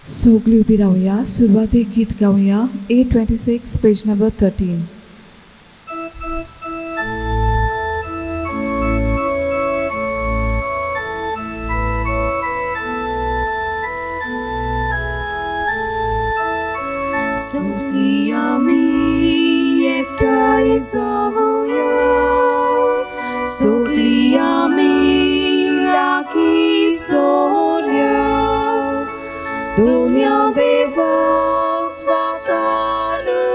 सगळी उभी राहूया. सुरवातीक गीत गाऊया. 826 पेज नंबर 13. सगळी आमी एकठांय जावया, सगळी आमी लागीं सोरया, दुनिया देवाक वाखाणुया,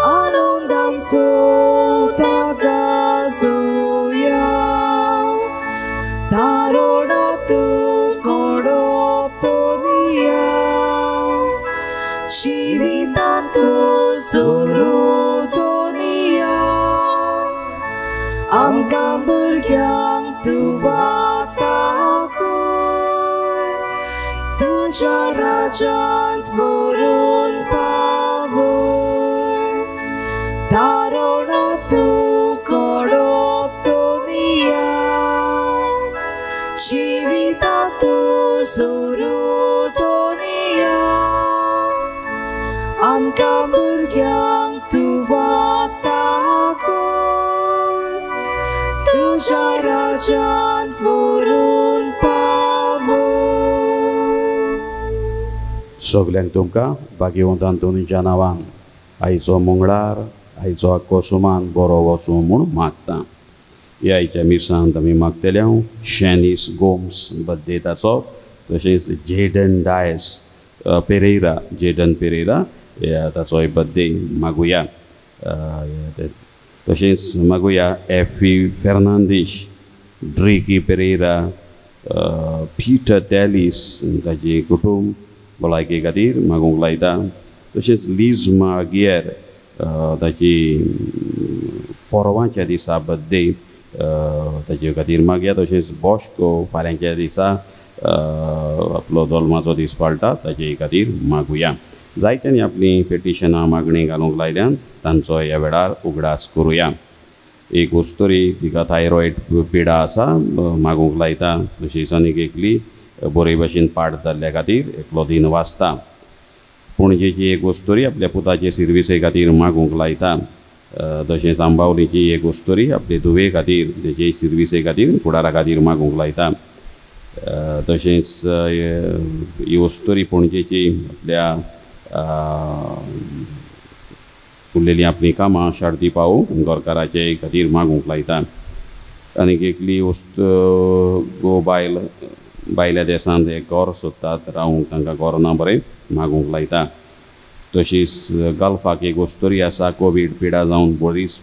आनंदांचो ताका गाजोवया, दारोडांतूं घडोवप तोविया, जिवितांतूं सोरो दुनिया, आमकां भुरग्यांक तूं वाताकय, तुज्या राज्यांत व्हरून पावय, दारोडांतूं घडोवप तोविया, जिवितांतूं सोरो दुनिया, आमकां भुरग्यांक तूं वाताकय, तुज्या राज्यांत व्हरून पावय. सगल्यांक तुमकां भाग्यवंतांतोनीच्या नांवान आयचो मंगळार आयचो आख्खो सुमान बरो वचूं म्हूण मागता. ह्या आयच्या मिसांत आमी मागतल्या शॅनिस गोम्स बर्थडे ताचो, तशेंच Jayden Dias Pereira, Jayden Pereira ताचोय बर्थडे मागुया. तशेंच मागुया Effie Fernandes, Dricky Pereira, Peter Tallis ताची कुटुंब भलायके खातीर मागूंक लायता. तशेंच लीज मागियर ताची परवाच्या दिसा बर्थडे ताचे खातीर मागया. तशेंच बॉस्को फाल्यांच्या दिसा आपलो जल्माचो दीस पाळटा ताचे खातीर मागुया. जायत्यांनी आपली पेटिशनां मागणी घालूंक लायल्यान तांचो ह्या वेळार उगडास करुया. एक वस्तुरी तिका थायरॉयड पिडा आसा मागूंक लायता. तशीच आनीक एकली बरे भशेन पाड जाल्ल्या खातीर एकलो दिन वाचता. पणजेची एक वस्तुरी आपल्या पुताचे सर्विसे खातीर मागूंक लायता. तशेंच आंबावलीची एक वस्तुरी आपले धुवे खातीर तेचे सर्विसे खातीर फुडारा खातीर मागूंक लायता. तशेंच ही वस्तुरी पणजेची आपल्या उरलेलीं आपलीं कामां शार्ती पावोवंक गोरकाराचे खातीर मागूंक लायता. आनीक एकली वस्तू भायल्या देशांत एक घर सोदतात रावंक, तांकां घर ना बरें मागूंक लायता. तशीच गल्फाक एक वस्तुरी आसा, कोवीड पिडा जावन बरीच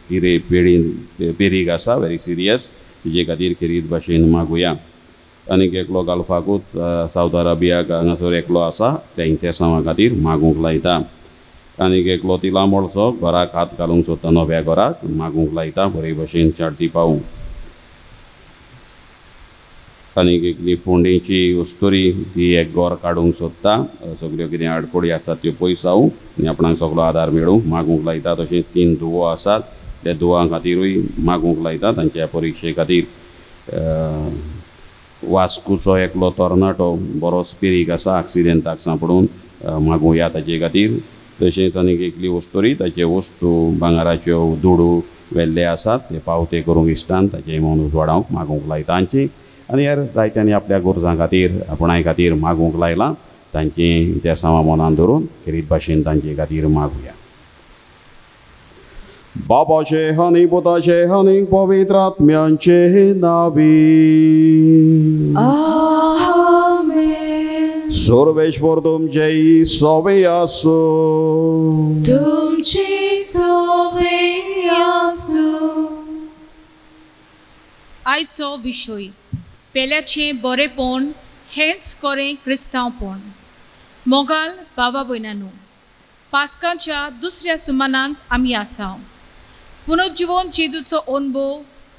पेरीग आसा, वेरी सिरियस, तेजे खातीर खेरीत भाशेन मागुया. आनीक एकलो गल्फाकूच सावथ अरेबियाक हांगासर एकलो आसा, त्या सावा खातीर मागूंक लायता. आनीक एकलो तिलामोळचो घराक हात घालूंक सोदता, नव्या घराक मागूंक लायता बरे भशेन शार्ती पावोवंक. आनीक एकली फोंडेची वस्तुरी, ती एक घर काडूंक सोदता, सगल्यो कितें आडकोडी आसात त्यो पयस जावंक आनी आपणाक सगळो आदार मेळूंक मागूंक लायता. तशेंच 3 धुवो आसात, त्या धुवां खातीरूय मागूंक लायता तांच्या परिक्षे खातीर. वास्कोचो एकलो तोर्नाटो बरो स्पिरीक आसा, एक्सिडेंटाक सांपडून मागुया ताचे खातीर. तशेंच आनीक एकली वस्तुरी, ताचे वस्तू भांगाराच्यो दुडू वेल्ले आसात ते पावते करूंक इश्टान ताचे मौन उजवाडावंक मागूंक लायता तांची. आनी हेर जायत्यांनी आपल्या गोरजां खातीर आपणाय खातीर मागूंक लायलां. तांची त्या सावा मनान धरून खेरीत भाशेन तांचे खातीर मागुया. बाबाचे आनी पुताचे आनी पवित्र आत्म्यांचे नांवी आमेन. सर्वेश्वर तुमचे सवे आसूं. तुमची सवे आसूं. आयचो विशय पेल्याचें बरेपण हेंच खरें क्रिस्तांवपण. मोगाल भावा भयणांनो, पास्काच्या दुसऱ्या सुमानांत आमी आसा. पुनर्जीवन जेजूचो अनुभव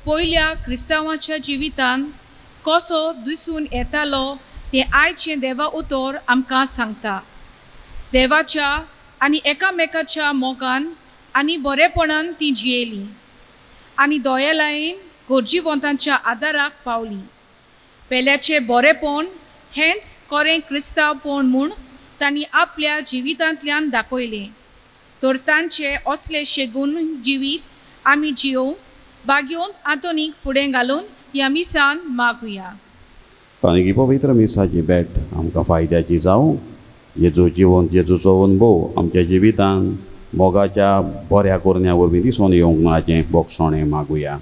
पयल्या क्रिस्तांवाच्या जिवितांत कसो दिसून येतालो तें आयचें देवा उतर आमकां सांगता. देवाच्या आनी एकामेकाच्या मोगान आनी बरेपणान तीं जियेलीं आनी दोयेलायेन गरजेवंतांच्या आदाराक पावलीं. पेल्याचें बरेपण हेंच खरें क्रिस्तांवपण म्हूण तांणी आपल्या जिवितांतल्यान दाखयलें. तर तांचे असले गूण जिवीत आमी जियोव बागेवन आतोनीक फुडें घालून ह्या मिसान मागुया. आनी पवित्र मिसाची भेट आमकां फायद्याची जावं. जेजूचो अनुभव आमच्या जिवितान मोगाच्या बऱ्या करण्या वरवीं दिसून येवंक ना हाचें बोगसोणें मागुया.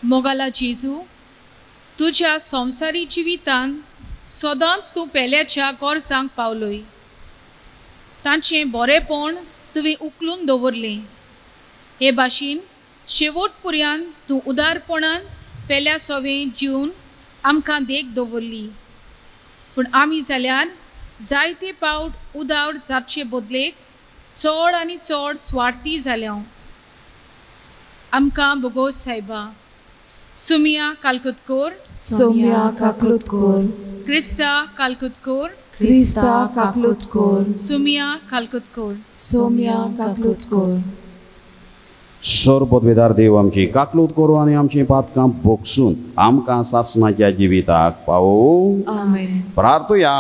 मोगाला जेजू, तुज्या संवसारी जिवितान सदांच तूं पेल्याच्या गोरजांक पावलोय. तांचें बरेपण तुवें उखलून दवरलें. हे भाशेन शेवट पर्यंत तूं उदारपणान पेल्या सवें जिवन आमकां देख दवरली. पूण आमी जाल्यार जायते पावट उदार जावचे बदलेक चड आनी चड स्वार्थी जाल्या. आमकां बोगोस सायबा, Somia Kalkutkor, Somia Kaklutkor, Krista Kalkutkor, Krista Kaklutkor, Somia Kalkutkor. Somia Kaklutkor. सर पदवेदार देव आमची काकलूत करूं आनी आमची पातकां बोगसून आमकां सासणाच्या जिविताक पावोवं. Amen. प्रार्थुया.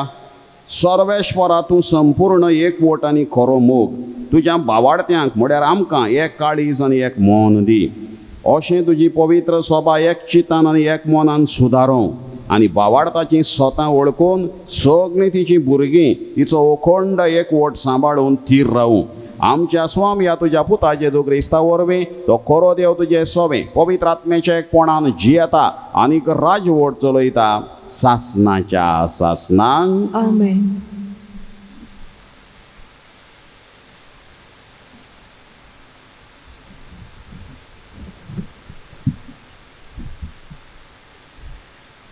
सर्वेश्वरा तूं संपूर्ण एकवट आनी खरो मोग तुज्या भावार्थ्यांक म्हळ्यार आमकां एक काळीज आनी एक मन दी. अशें तुजी पवित्र सभा एक चितान आनी एक मनान सुदारूं आनी भावार्थाची स्वता वळखून सगळीं तिची भुरगीं तिचो अखंड एकवट सांबाळून थीर रावूं. आमच्या स्वामी ह्या तुज्या पुता जेजू क्रिस्ता वरवीं तो खरो देव तुजे सवें पवित्र आत्म्याच्या एकपणान जियेता आनीक राजवट चलयता सासणाच्या सासणांक. Amen.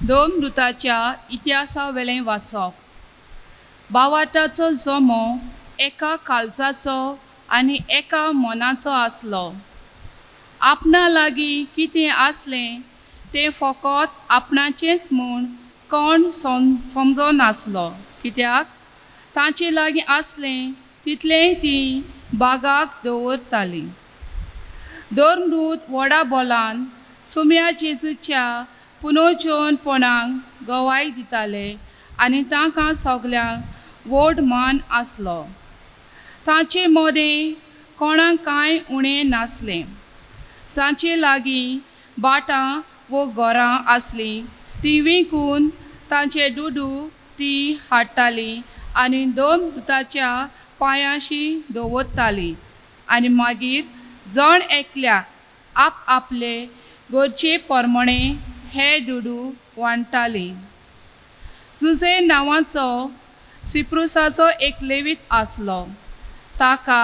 दोन दूताच्या इतिहासा वेलें वाचप. भावार्थाचो जमो एका काळजाचो आनी एका मनाचो आसलो. आपणा लागीं कितें आसलें तें फकत आपणाचेंच म्हूण कोण समजनासलो, कित्याक तांचे लागीं आसलें तितलें ती बागाक दवरतालीं. दोन दूत व्हडा बोलान सुम्या जेजूच्या पुनर्जीवनपणाक गवाय दिताले आनी तांकां सगल्यांक व्हड मान आसलो. तांचे मदें कोणाक कांय उणें नासलें. सांचे लागीं बाटां वो घरां आसलीं ती विकून तांचे दुडू ती हाडटालीं आनी दोन दुताच्या पांयाशी दवरतालीं आनी मागीर जण एकल्याक आप आपले गरजे प्रमाणे हे दुडू वांटतालीं. जुजे नांवाचो सिप्रुसाचो एक लेवीत आसलो. ताका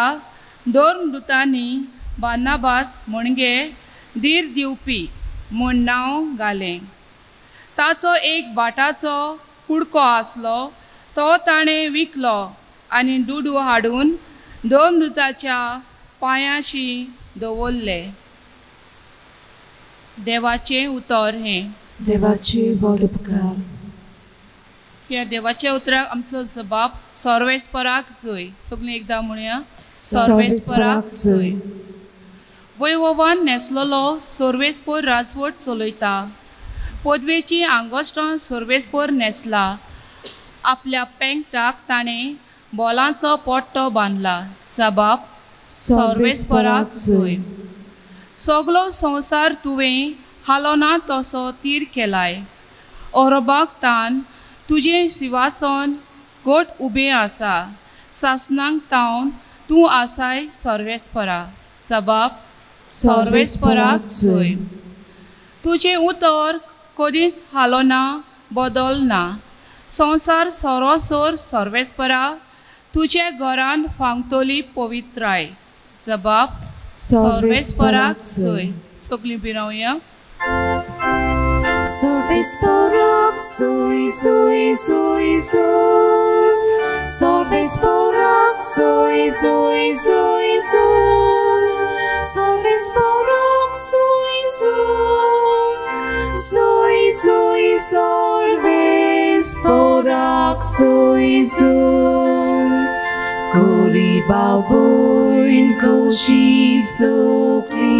दोन दुतांनी बार्नाबास म्हणगे धीर दिवपी म्हूण नांव घालें. ताचो एक बाटाचो कुडको आसलो तो ताणें विकलो आनी दुडू हाडून दोन दुताच्या पांयाशी दवरले. देवाचें उतर हें. देवाचे व्हड उपकार. ह्या देवाच्या उतराक आमचो जबाब सर्वेस्पराक जय. सगळीं एकदां म्हणया, सर्वेस्पराक जय. वैभवान नेसलोलो सर्वेस्पर राजवट चलयता. पदवेची आंगोश्टां सर्वेस्पर नेसला. आपल्या पेंगटाक ताणें बोलांचो पट्टो बांदला. जबाब सर्वेस्पराक जय. सगलो संवसार तुवें हालोना तसो तीर केलाय. ओरबाक तान तुजें सिंहासन घट उबें आसा. सासणांक तावन तूं आसाय सर्वेस्परा. जबाब सर्वेस्पराक जय. तुजें उतर कधीच हालोना बदलना. संवसार सरोसर सर्वेस्परा तुज्या घरान फांगतोली पवित्राय. जबाब सर्वेस्पराक जय. सगळीं भिरावया. सर्वेस्पराक जय जय जय जय. सर्वेस्पराक जय जय जय जय. सर्वेस्पराक जय जय जय जय. सर्वेस्पराक जय जय. Gori baboin koshi sokli.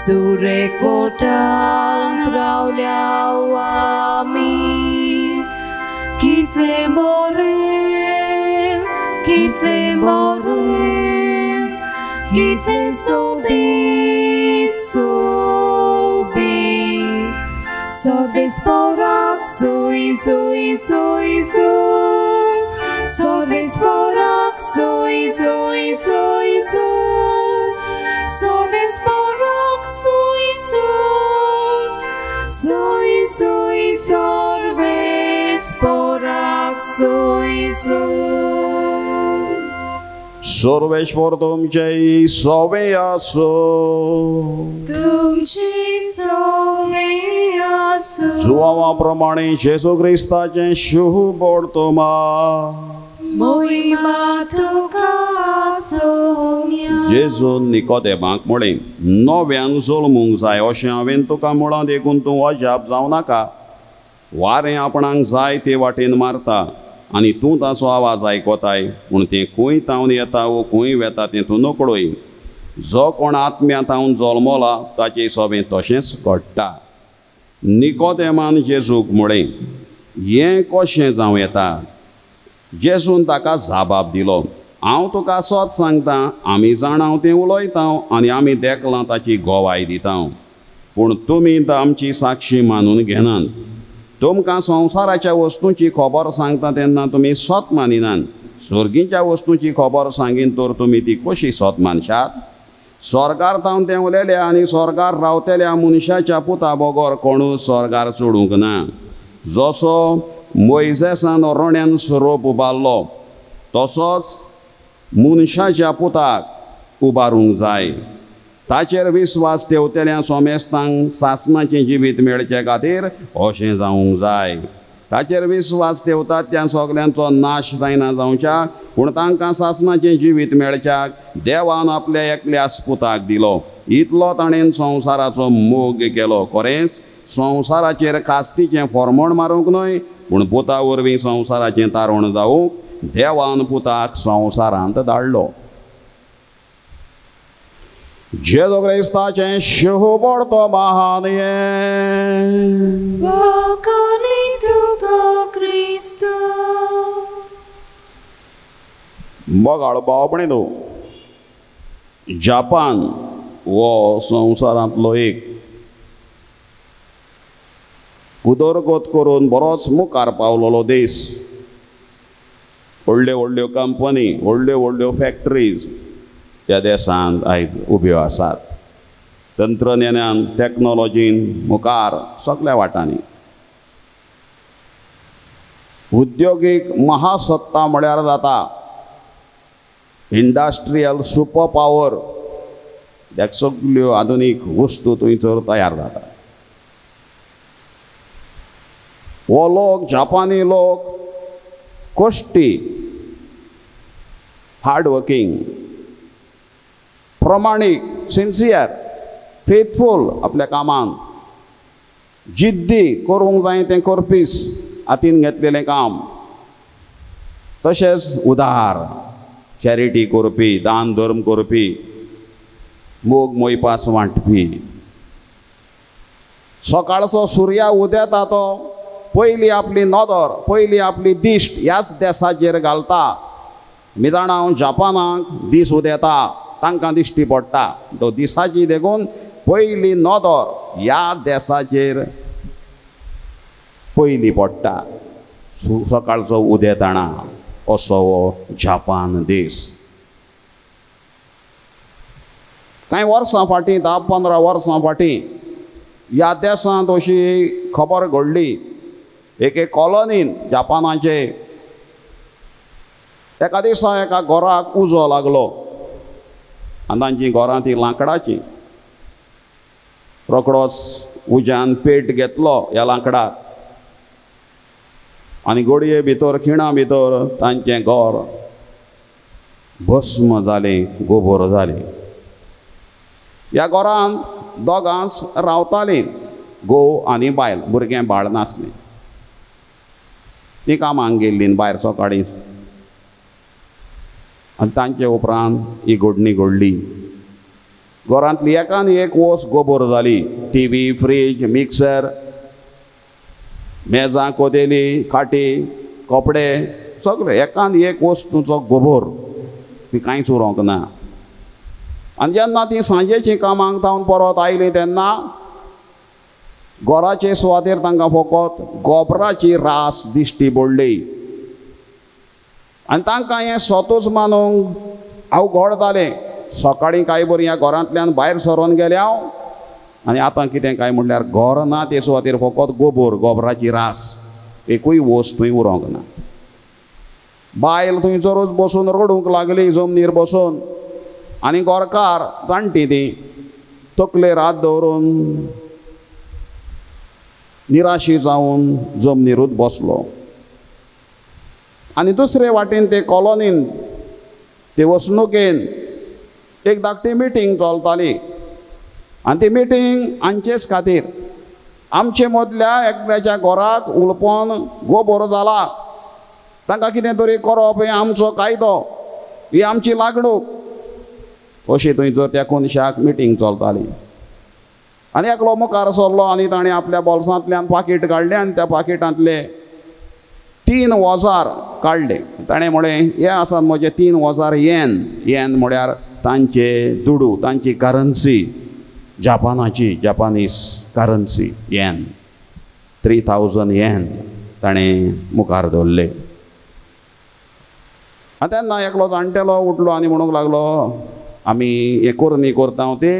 सुरेकोटांत रावल्या आमी कितले बरें कितले सोबीत Sorvesporak soi soi soi soi Sorvesporak soi soi soi soi Sorvesporak soi soi soi soi Sorvesporak soi soi Sarveshwar तुमचे सवे आसो तुमची सवे आसो जुवावा प्रमाणे जेसू क्रिस्ताचे शुभ वर्तमा मोहिमा तुका सोम्या जेजून निकोदेमाक म्हळें नव्यान जल्मूंक जाय अशें हांवें तुका म्हळां देखून तूं अजाप जावं नाका वारें आपणाक जाय ते वाटेन मारता आनी तूं ताचो आवाज आयकोताय पूण तें खंय तावन येता वो खंय वेता तें तूं नकळोय जो कोण आत्म्यांतावन जल्मला ताचे सोबें तशेंच घडटा निकोदेमान जेजूक म्हळें हें कशें जावं येता जेजून ताका जाबाब दिलो हांव तुका सत सांगता आमी जाणाव तें उलयता आनी आमी देखलां ताची गोवाय दिता पूण तुमी आमची साक्षी मानून घेनात तुमकां संवसाराच्या वस्तूंची खबर सांगता तेन्ना तुमी सत मानिनात स्वर्गीच्या वस्तूंची खबर सांगीन तर तुमी ती कशी सत मानशात स्वर्गार तावन तें उलयल्या आनी स्वर्गार रावतल्या मनशाच्या पुता बगर कोणूच स्वर्गार चडूंक ना जसो मोइजेसान रोण्यान सोरोप उबारलो तसोच मनशाच्या पुताक उबारूंक जाय ताचेर विस्वास ठेवतल्या सोमेस्तांक सासणाचें जिवीत मेळचे खातीर अशें जावंक जाय ताचेर विस्वास ठेवतात त्या सगल्यांचो नाश जायना जावच्या पूण तांकां सासणाचें जिवीत मेळच्याक देवान आपल्या एकल्याच पुताक दिलो इतलो ताणें संवसाराचो मोग केलो खरेंच संवसाराचेर कास्तीचें फॉर्मण मारूंक न्हय पूण पुता वरवीं संवसाराचें तारण जावूंक देवान पुताक संवसारांत धाडलो जेजू क्रिस्ताचें शुभ वर्तमान Wakani tuka Krista बगाळ बावपणेलो जापान हो संवसारांतलो एक उदरगत करून बरोच मुखार पावलोलो देश व्हडल्यो व्हडल्यो कंपनी व्हडल्यो व्हडल्यो फॅक्टरीज त्या देशांत आयज उब्यो आसात तंत्रज्ञानान टॅक्नॉलॉजीन मुखार सगळ्या वाटांनी उद्योगीक महासत्ता म्हळ्यार जाता इंडस्ट्रियल सुपर पावर ह्या सगळ्यो आधुनीक वस्तू थंयसर तयार जाता हो लोक जापानी लोक कश्टी हार्ड वर्किंग प्रमाणीक सिन्सियर फेथफूल आपल्या कामान जिद्दी करूंक जाय तें करपीस हातीन घेतलेलें काम तशेंच उदार चॅरिटी करपी दान धर्म करपी मोग मोयपास वांटपी सकाळचो सुर्या उदेता तो पयली आपली नदर पयली आपली दिश्ट ह्याच देशाचेर घालता मी जाणा जापानाक दीस उदेता तांकां दिश्टी पडटा तो दिसाची देखून पयली नदर ह्या देशाचेर पयली पडटा सकाळचो उदेताना असो हो जापान देश कांय वर्सां फाटीं 10-15 वर्सां फाटीं ह्या देशांत अशी खबर घडली एके कॉलनीन जापानाचे एका दिसा एका घराक उजो लागलो आनी तांची घरां ती लांकडाची रोखडोच उज्यान पेट घेतलो ह्या लांकडाक आनी घडये भितर खिणा भितर तांचें घर भस्म जालें गोबोर जालें ह्या घरांत दोगांच रावतालीं घोव आनी बायल भुरगें बाळ नासलें ती कामांक गेल्लीं भायर सकाळीं आनी तांचे उपरांत ही घडणी घडली घरांतली एकान एक वस्त गोबोर जाली. टीव्ही, फ्रीज, मिक्सर, मेजां, कोदेली, खाटी, कपडे सगळे एकान एक वस्तूचो गोबोर. ती कांयच उरोंक ना. आनी जेन्ना ती सांजेची कामांक तावन परत आयली तेन्ना घराचे सुवातेर तांकां फकत गोबराची रास दिश्टी पडली. आनी तांकां हें स्वतूच मानूंक अवघड जालें. सकाळीं कांय बरी ह्या घरांतल्यान भायर सरोन गेले हांव, आनी आतां कितें काय म्हणल्यार घर ना ते सुवातेर फकत गोबोर, गोबराची रास, एकूय वस्त थंय उरोंक ना. बायल थंयसरूच बसून रडूंक लागली जमनीर बसून. आनी गोरकार जाणटी ती तकलेर हात दवरून निराशी जावन जमनीरूच बसलो. आनी दुसरे वाटेन ते कॉलनीन ते वसणुकेन एक धाकटी मिटींग चलताली. आनी ती मिटींग हांचेच खातीर आमचे मदल्या एकल्याच्या घराक उलपन गोबोर जाला, तांकां कितें तरी करप हें आमचो कायदो, ही आमची लागणूक, अशी थंयसर त्या कोनशाक मिटींग चलताली. आनी एकलो मुखार सरलो आनी ताणें आपल्या बोल्सांतल्यान पाकीट काडलें आनी त्या पाकिटांतले 3 वजार काडले. ताणें म्हळें हे आसात म्हजे 3 वजार येन. येन म्हळ्यार तांचे दुडू, तांची करन्सी, जापानाची, जापानीज करन्सी येन. 3000 येन ताणें मुखार दवरले. तेन्ना एकलो जाणटेलो उठलो आनी म्हणूंक लागलो आमी हे कोरनी करता ती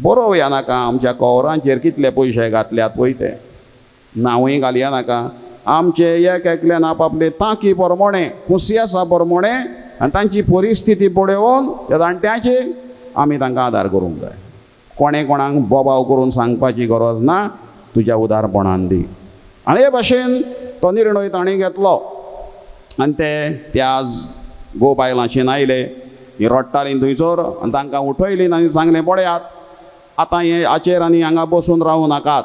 बरोवया नाका, आमच्या कवरांचेर कितले पयशे घातल्यात पळय ते, नांवूय घालया नाका. आमचे एक एकल्यान आपले तांकी प्रमाणे, कुसियासा प्रमाणे आनी तांची परिस्थिती पळोवन त्या जाणट्याची आमी तांकां आदार करूंक जाय. कोणें कोणाक बोबाव करून सांगपाची गरज ना, तुज्या उदारपणान दी. आनी हे भाशेन तो निर्णय ताणें घेतलो. आनी ते त्या गो बायलांचेन आयले. ही रडटालीं थंयसर आनी तांकां उठयलीं आनी सांगलें पळयात आतां हे हाचेर आनी हांगा बसून रावूं नाकात,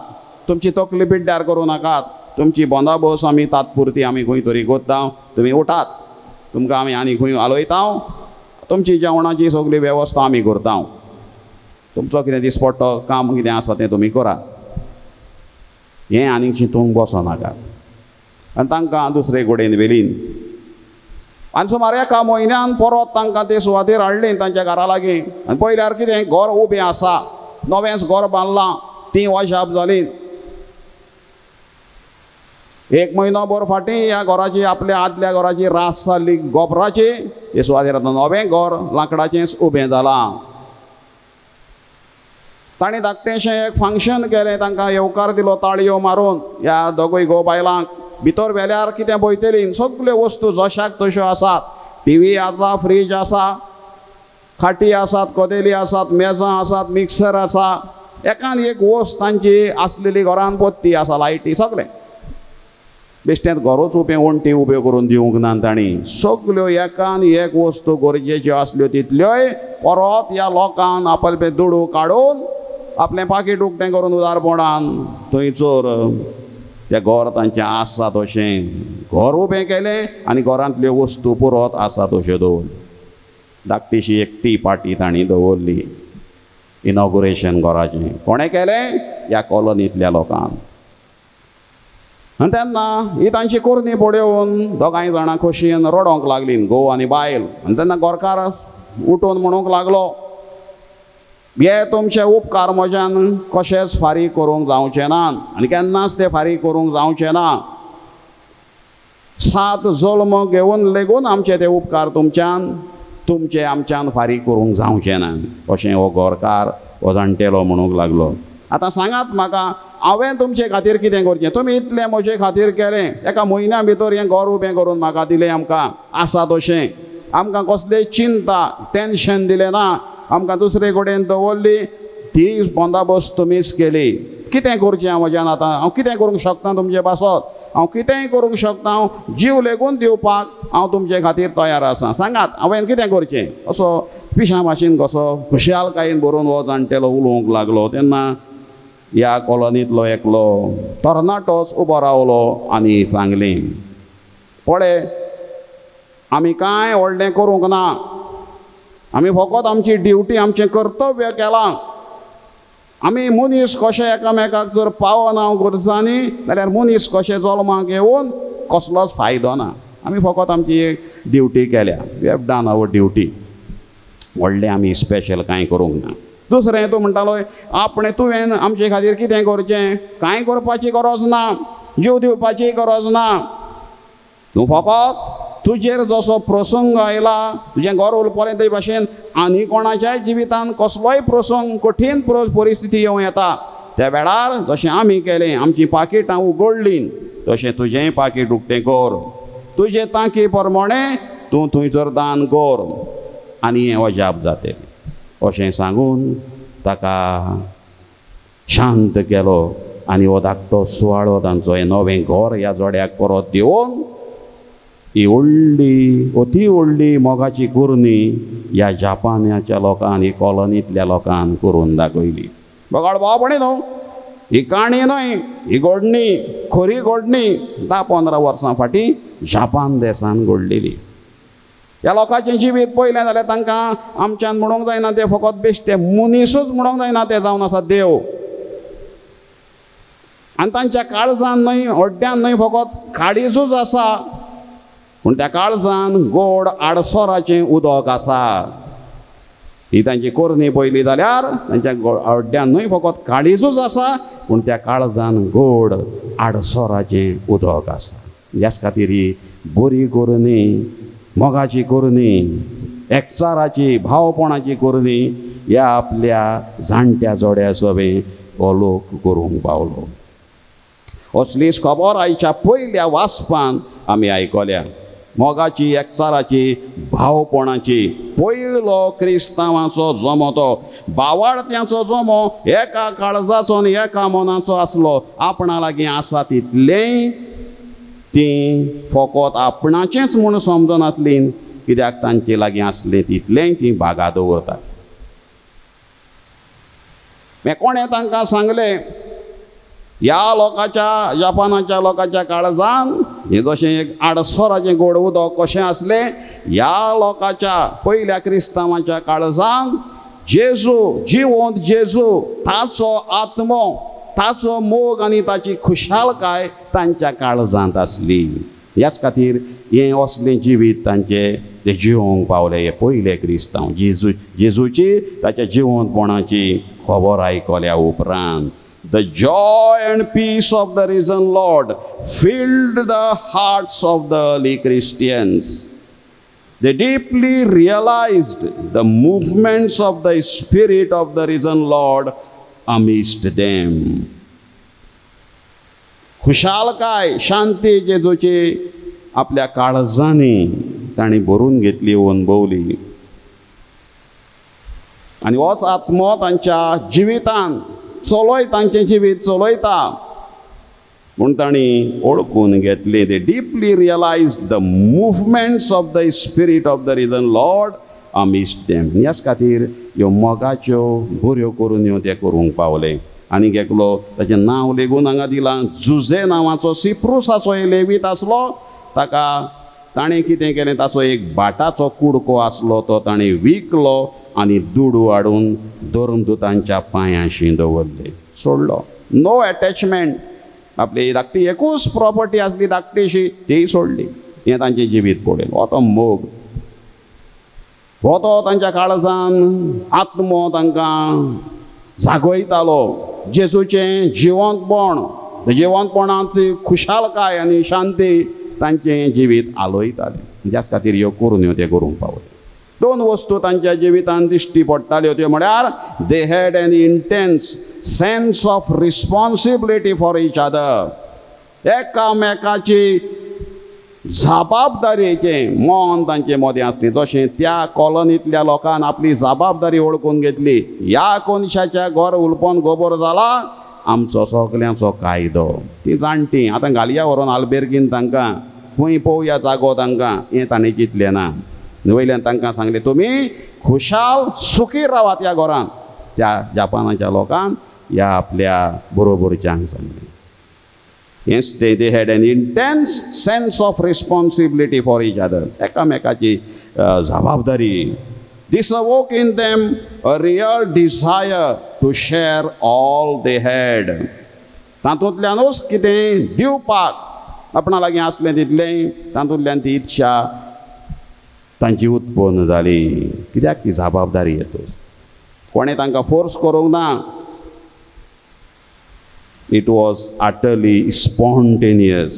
तुमची तकली पिड्ड्यार करूं नाकात, तुमची बंदाबस आमी तात्पुरती आमी खंय तरी करता, तुमी उठात, तुमकां आमी आनी खंय हालयता, तुमची जेवणाची सगळी वेवस्था आमी करता, तुमचो कितें दिसपट्टो काम कितें आसा तें तुमी करात, हें आनीक चिंतूंक बसो नाकात. आनी तांकां दुसरे कडेन व्हेलीन. आनी सुमार 1 म्हयन्यान परत तांकां ते सुवातेर हाडलीं तांच्या घरा लागीं. आनी पयल्यार कितें घर उबें आसा, नवेंच घर बांदलां, 3 वर्सां जालीं. 1 म्हयनोभर फाटीं ह्या घराची, आपल्या आदल्या घराची रास जाल्ली गोबराची, ते सुवातेर आतां नवें घर लांकडाचेंच उबें जालां. ताणें धाकटेंशें एक फंक्शन केलें, तांकां येवकार दिलो ताळयो मारून ह्या दोगूय गो बायलांक. भितर व्हेल्यार कितें पळयतलीं सगल्यो वस्तू जशाक तश्यो आसात. टीव्ही आसा, फ्रीज आसा, खाटी आसात, कोदेली आसात, मेजां आसात, मिक्सर आसा, एकान एक वस्त तांची आसलेली घरान पत्ती आसा, लायटी सगळें. बेश्टेंच घरूच उबें वण्टी उब्यो करून दिवंक ना तांणी. सगल्यो एकान एक वस्तू गरजेच्यो आसल्यो तितल्योय परत ह्या लोकांक आपले दुडू काडून आपलें पाकीट उक्तें करून उदारपणान थंयसर तें घर तांचें आसा तशें घर उबें केलें आनी घरांतल्यो वस्तू परत आसा तश्यो दवरल्यो. धाकटीशी एकटी पार्टी तांणी दवरली इनॉग्रेशन घराचें. कोणें केलें? ह्या कॉलनींतल्या लोकांक. आनी तेन्ना ही तांची कोरणी पळोवन दोगांय जाणां खोशयेन रडोंक लागलीं, घोव आनी बायल. आनी तेन्ना गोरकार उठून म्हणूंक लागलो हे तुमचे उपकार म्हज्यान कशेंच फारीक करूंक जावचे नात आनी केन्नाच ते फारीक करूंक जावचे ना. 7 जल्म घेवन लेगून आमचे ते उपकार तुमचे आमच्यान फारीक करूंक जावचे ना, अशें हो गोरकार हो जाणटेलो म्हणूंक लागलो. आतां सांगात म्हाका, हांवें तुमचे खातीर कितें करचें? तुमी इतलें म्हजे खातीर केलें, 1 म्हयन्या भितर हें घर उबें करून म्हाका दिलें, आमकां आसा तशें, आमकां कसलेय चिंता टेन्शन दिलें ना, आमकां दुसरे कडेन दवरली, ती बंदाबस्त तुमीच केली. कितें करचें म्हज्यान आतां? हांव कितें करूंक शकता तुमचे पासत? हांव कितेंय करूंक शकता, हांव जीव लेगून दिवपाक हांव तुमचे खातीर तयार आसा. सांगात हांवें कितें करचें? असो पिशा भाशेन कसो खुशालकायेन भरून हो जाणटेलो उलोवंक लागलो. तेन्ना ह्या कॉलनींतलो एकलो तरणाटोच उबो रावलो आनी सांगलें, पळय आमी कांय व्हडलें करूंक ना, आमी फकत आमची ड्युटी आमचें कर्तव्य केलां. आमी मनीस कशे एकामेकाक जर पावना करचा न्ही जाल्यार मनीस कशे जल्माक येवन कसलोच फायदो ना. आमी फकत आमची एक ड्युटी केल्या. We have done our duty. व्हडलें आमी स्पेशल कांय करूंक ना. दुसरें तूं म्हणटालो आपणें तुवें आमचे खातीर कितें करचें? कांय करपाची गरज ना, जीव दिवपाची गरज ना. तूं फकत तुजेर जसो प्रसंग आयला, तुजें घर उरपलें ते भाशेन आनी कोणाच्याय जिवितांत कसलोय प्रसंग कठीण परिस्थिती येवं येता, त्या वेळार जशें आमी केलें, आमचीं पाकिटां उगडलीं, तशें तुजेंय पाकीट उक्तें कर. तुजे तांकी प्रमाणें तूं थंयसर दान कर आनी हें अजाप जातलें. अशें सांगून ताका शांत केलो आनी हो धाकटो सुवाळो तांचो हें नवें घर ह्या जोड्याक परत दिवन ही व्हडली अती व्हडली मोगाची कुर्णी ह्या जापानाच्या लोकांनी कॉलनींतल्या लोकांक करून दाखयली. बगाड भावपणी न्हू, ही काणी न्हय, ही घडणी, खरी घडणी 10-15 वर्सां फाटीं जापान देशान घडलेली. ह्या लोकांचें जिवीत पळयलें जाल्यार तांकां आमच्यान म्हणूंक जायना ते फकत बेश्टे मनीसूच म्हणूंक जायना, ते जावन आसा देव. आनी तांच्या काळजान न्हय, हड्ड्यान न्हय, फकत काळीजूच आसा. पूण त्या काळजान गोड आडसराचें उदक आसा. ही तांची कोरणी पळयली जाल्यार तांच्या हड्ड्यान न्हय फकत काळीजूच आसा, पूण त्या काळजान गोड आडसराचें उदक आसा. ह्याच खातीर ही बरी कोरणी, मोगाची कोरणी, एकचाराची, भावपणाची कोरणी ह्या आपल्या जाणट्या जोड्या सवें हो लोक करूंक पावलो. असलीच खबर आयच्या पयल्या वाचपान आमी आयकल्या. मोगाची, एकचाराची, भावपणाची पयलो क्रिस्तांवाचो जमो, तो बावार्थ्याचो जमो एका काळजाचो आनी एका मनाचो आसलो. आपणा लागीं आसा तितलें ती फकत आपणाचेंच म्हूण समजनासलीं, कित्याक तांचे लागीं आसलें तितलें ती बागा दवरतात. मागीर कोणें तांकां सांगलें, ह्या लोकांच्या, जापानाच्या लोकांच्या काळजान हे जशें एक आडसराचें गोड उदक कशें आसलें, ह्या लोकांच्या पयल्या क्रिस्तांवाच्या काळजान जेजू, जिवंत जेजू, ताचो आत्मो, ताचो मोग आनी ताची खुशालकाय तांच्या काळजांत आसली. ह्याच खातीर हें असलें जिवीत तांचें ते जिवोवंक पावले हे पयले क्रिस्तांव. जेजूची ताच्या जिवंतपणाची खबर आयकल्या उपरांत the joy and peace of the risen Lord filled the hearts of the early Christians. They deeply realized the movements of the Spirit of the risen Lord amidst them. खुशालकाय, शांती जेजूची आपल्या काळजांनी तांणी भरून घेतली, अनुभवली. आनी होच आत्मो तांच्या जिवितांत तांचें जिवीत चलयता म्हूण तांणी ओळखून घेतलें. They deeply realised the movements of the spirit of the risen Lord amidst them. ह्याच खातीर ह्यो मोगाच्यो बऱ्यो करून ह्यो ते करूंक पावले. आनीक एकलो ताचें नांव लेगून हांगा दिलां, जुजे नांवाचो सिप्रुसाचो लेवीत आसलो. ताका ताणें कितें केलें, ताचो एक बाटाचो कुडको आसलो, तो ताणें विकलो आनी दुडू हाडून धर्मदूतांच्या पांयाशी दवरले, सोडलो. नो एटॅचमेंट. आपली धाकटी एकूच प्रॉपर्टी आसली धाकटीशी, ती सोडली. हें तांचें जिवीत पळयलें. हो तो मोग, हो तो तांच्या काळजान आत्मो तांकां जागयतालो. जेजूचें जिवंतपण, जिवंतपणांत खुशालकाय आनी शांती तांचें जिवीत आलोयतालें. ज्याच खातीर ह्यो करून ह्यो ते करूंक पावले. दोन वस्तू तांच्या जिवितांत दिश्टी पडटाल्यो, त्यो म्हळ्यार they had an intense sense of responsibility for each other. एकामेकाची जबाबदारीचें मन तांचे मदें आसलें. जशें त्या कॉलनींतल्या लोकांन आपली जबाबदारी ओळखून घेतली. ह्या कोनशाच्या घर उलपन गोबर जाला, आमचो सगल्यांचो कायदो. ती जाणटी आतां घालया व्हरोन आल्बेर्गीन तांकां, खंय पळोवया जागो तांकां, हें ताणें चिंतलें ना. वयल्यान तांकां सांगलें, तुमी खुशाल सुखी रावात ह्या घरांत. त्या जापानाच्या लोकांक ह्या आपल्या बरोबरच्यांक सांगलें. हेंच they had an intense sense of responsibility for each other. एकामेकाची जबाबदारी This awoke in them a real desire to share all they had. तातूंतल्यानूच कितें दिवपाक आपणा लागीं आसलें तितलें तातूंतल्यान ती इच्छा तांची उत्पन्न जाली. कित्याक ती जबाबदारी येतूच. कोणें तांकां फोर्स करूंक ना. It was utterly spontaneous.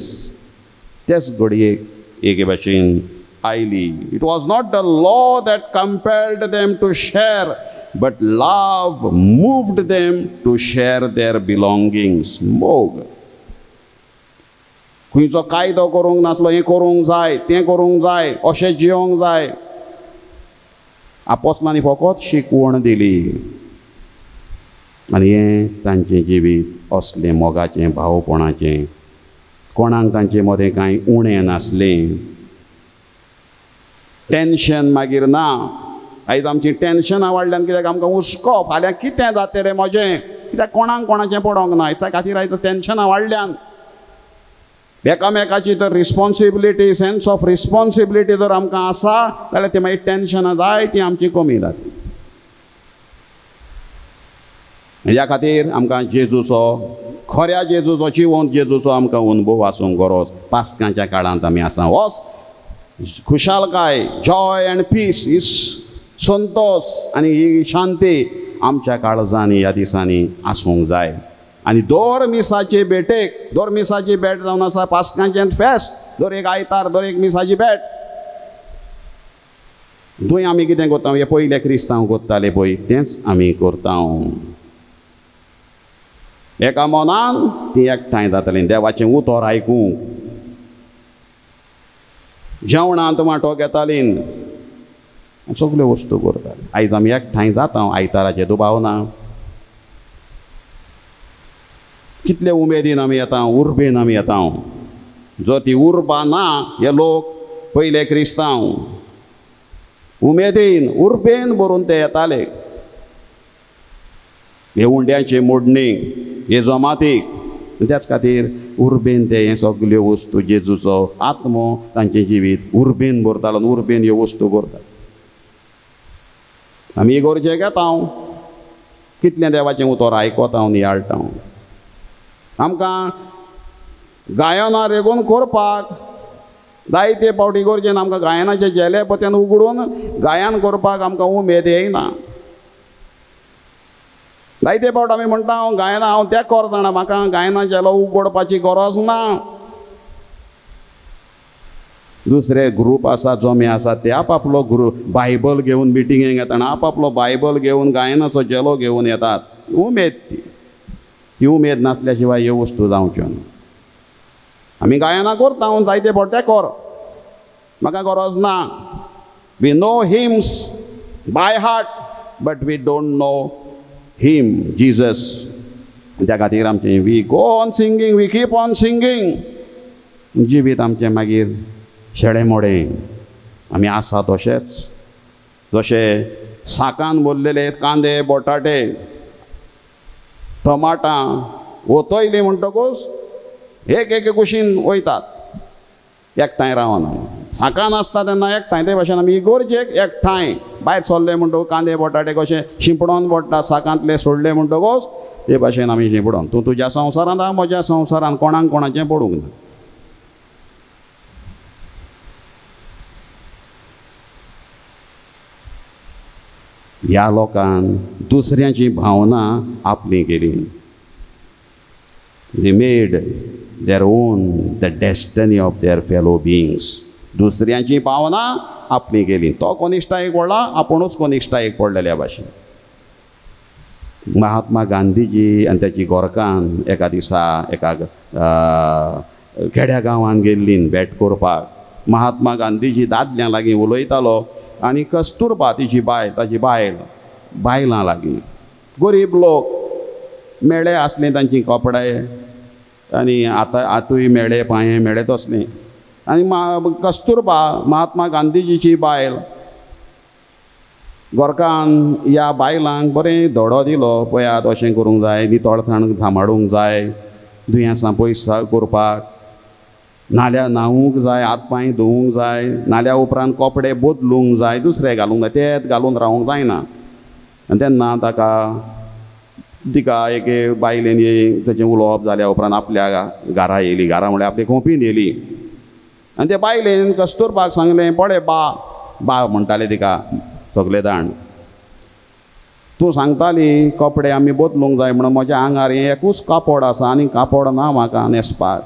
तेच घडयेक एके भाशेन oily. It was not the law that compelled them to share, but love moved them to share their belongings. मोग खंयचो कायदो करूंक नासलो. हें करूंक जाय, तें करूंक जाय, अशें जियोंक जाय. आपोस्तलांनी फकत शिकवण दिली आनी हें तांचें जिवीत असलें मोगाचें, भावपणाचें. कोणाक तांचे मदें कांय उणें नासलें. टेन्शन मागीर ना. आयज आमची टेन्शनां वाडल्यान कित्याक आमकां हुस्को फाल्यां कितें जातें रे म्हजें, कित्याक कोणाक कोणाचें पडोंक ना. त्या खातीर आयज टेन्शनां वाडल्यान एकामेकाची तर रिस्पॉन्सिबिलिटी, सेन्स ऑफ रिस्पॉन्सिबिलिटी जर आमकां आसा जाल्यार ती मागीर टेन्शनां जाय ती आमची कमी जाता. ह्या खातीर आमकां जेजूचो, खऱ्या जेजूचो, जिवंत जेजूचो आमकां अनुभव आसूंक गरज. पास्काच्या काळांत आमी आसा. होच खुशालकाय, जॉय एंड पीस, ही संतोष आनी ही शांती आमच्या काळजांनी ह्या दिसांनी आसूंक जाय. आनी दर मिसाचे भेटेक, दर मिसाची भेट जावन आसा पास्कांचें फेस्त, दर एक आयतार, दर एक मिसाची भेट. थंय आमी कितें करता, हे पयले क्रिस्तांव करताले पळय तेंच आमी करता. एका मनान ती एकठांय जातालीं देवाचें उतर आयकूंक. जेवणांत वांटो घेतालीं, सगल्यो वस्तू करतालीं. आयज आमी एकठांय जाता, आयताराचे दुबाव ना. कितले उमेदीन आमी येता, उर्बेन आमी येता. जर ती उर्बा ना, हे लोक पयले क्रिस्तांव उमेदीन, उर्बेन भरून ते येताले. हे उंड्याचे मोडणीक, हे जमातीक. त्याच खातीर उर्बेन ते हे सगल्यो वस्तू जेजूचो आत्मो तांचें जिवीत उर्बेन भरतालो, उर्बेन ह्यो वस्तू करता. आमी गरजे घेता, कितलें देवाचें उतर आयकता, नियाळटा. आमकां गायनां रेगून करपाक जायते फावटी गरजेन आमकां गायनाचे जेले पत्यान उगडून गायन करपाक आमकां उमेद येयना. जायते फावट आमी म्हणटा गायनां हांव तें करतना म्हाका गायनां जेलो उगडपाची गरज ना. दुसरे ग्रूप आसा, जमे आसा, ते आपापलो ग्रूप बायबल घेवन मिटिंगेक येतना आपापलो बायबल घेवन गायनाचो जेलो घेवन येतात. उमेद ती उमेद नासल्या शिवाय ह्यो वस्तू जावच्यो ना. आमी गायनां करता, जायते फावट ते कर, म्हाका गरज ना. We know hymns by heart, but we don't know him Jesus. त्या खातीर आमचें we go on singing, we keep on singing. जिवीत आमचें मागीर शेडें मोडें. आमी आसा तशेंच, जशे साकान भरलेले कांदे, बटाटे, टमाटां वतयलीं म्हणटकूच एक एक कुशीन वयतात, एकठांय रावना. साकान आसता तेन्ना एकठांय, ते भाशेन आमी गरजेक एकठांय. भायर सरले म्हणटकूच कांदे बटाटे कशे शिंपडोन पडटा, साकांतले सोडले म्हणटकूच ते भाशेन आमी शिंपडोन. तूं तुज्या संवसारांत, हांव म्हज्या संवसारांत, कोणाक कोणाचें पडूंक ना. ह्या लोकांक दुसऱ्याची भावना आपली केली. They made their own the Destiny of there fellow beings. दुसऱ्याची भावना आपली केली. तो कोनिश्टायेक पडला, आपुणूच कोनिश्टायेक पडलेल्या भाशेन. महात्मा गांधीजी आनी त्याची गोरकान एका दिसा एका खेड्या गांवांत गेल्लीं भेट करपाक. महात्मा गांधीजी दादल्यां लागीं उलयतालो आनी कस्तुरबा तिची बायल, ताची बायलां लागीं, गरीब लोक मेळे आसले तांची कपडे आनी आतूय मेळे, पांये मेळे तसलें. आनी कस्तुरबा महात्मा गांधीजीची बायल गोरकान ह्या बायलांक बरें धडो दिलो, पळयात अशें करूंक जाय, नितळसाण सांबाळूंक जाय, दुयेंसां पयस करपाक. नाल्यार न्हावूंक जाय, हात पांय धुवूंक जाय, नाल्या उपरांत कपडे बदलूंक जाय, दुसरे घालूंक जाय, तेच घालून रावूंक जायना. आनी तेन्ना तिका एक बायलेन तेचें उलोवप जाल्या उपरांत आपल्या घरा येयली, घरा म्हळ्यार आपली खोपीन येयली. आनी त्या बायलेन कस्तुरबाक सांगलें, पळय बा म्हणटाले तिका सगळे जाण, तूं सांगताली कपडे आमी बदलूंक जाय म्हणून, म्हज्या आंगार हें एकूच कापड आसा आनी कापड ना म्हाका न्हेसपाक,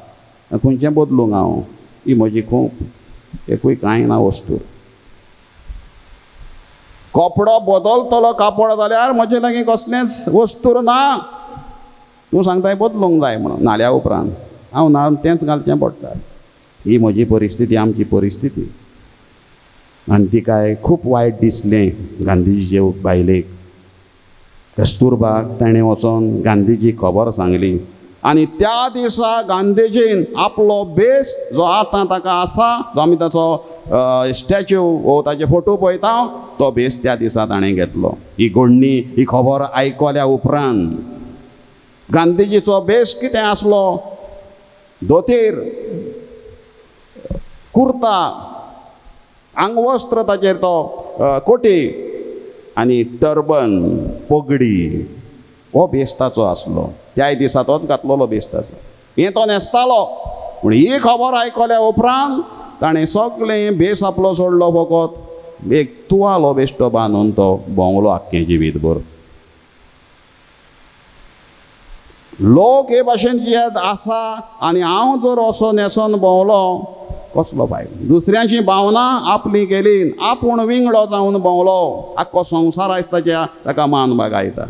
खंयचें बदलूंक हांव? ही म्हजी खूब एकूय कांय ना वस्तू. कपडो बदलतलो कापड जाल्यार म्हजे लागीं कसलेंच वस्तूर ना. तूं सांगताय बदलूंक जाय म्हणून, नाल्या उपरांत हांव ना तेंच घालचें पडटा. ही म्हजी परिस्थिती, आमची परिस्थिती. आनी तिकाय खूब वायट दिसलें गांधीजीचे बायलेक. कस्तुरबाक ताणें वचोन गांधीजी खबर सांगली. आनी त्या दिसा गांधीजीन आपलो बेस जो आतां ताका आसा, जो आमी ताचो स्टॅच्यू वो ताचे फोटो पळयता, तो बेस त्या दिसा ताणें घेतलो. ही घडणी, ही खबर आयकल्या उपरांत गांधीजीचो बेस कितें आसलो? धोतीर, कुर्ता, आंगवस्त्र ताचेर तो कोटी आनी टर्बन, पगडी, हो बेस ताचो आसलो. त्याय दिसा तोच घातलेलो बेस ताचो, हें तो न्हेसतालो. पूण ही खबर आयकल्या उपरांत ताणें सगळें बेस आपलो सोडलो, फकत एक तुवालो बेश्टो बांदून तो भोंवलो आख्खें जिवीतभर. लोक हे भाशेन जे आसा आनी हांव जर असो न्हेसोन भोंवलो, कसलो फायदो? दुसऱ्याची भावना आपली केली, आपूण विंगडो जावन भोंवलो, आख्खो संवसार आयज ताका मान बागायता.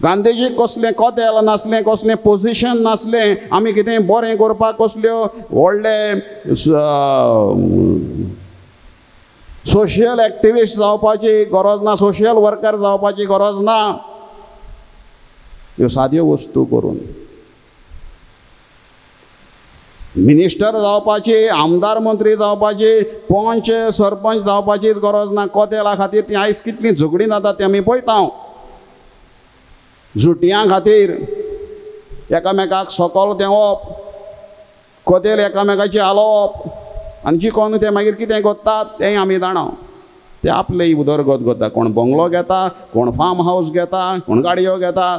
गांधीजीक कसलें कदेल नासलें, कसलें पोजिशन नासलें, आमी कितें बरें करपाक कसल्यो व्हडले सोशियल एक्टिविस्ट जावपाची गरज ना, सोशियल वर्कर जावपाची गरज ना. ह्यो साद्यो वस्तू करून मिनिस्टर जावपाची, आमदार मंत्री जावपाची, पंच सरपंच जावपाचीच गरज ना. कदेला खातीर ती आयज कितली झगडीं जाता तें आमी पळयता. जुटयां खातीर एकामेकाक सकल देंवप, कदेल एकामेकाची आलोवप, आनी जिखोन ते मागीर कितें करतात तें आमी जाणा. ते आपली उदरगत करता. कोण बंगलो घेता, कोण फार्म हावस घेता, कोण गाडयो घेता.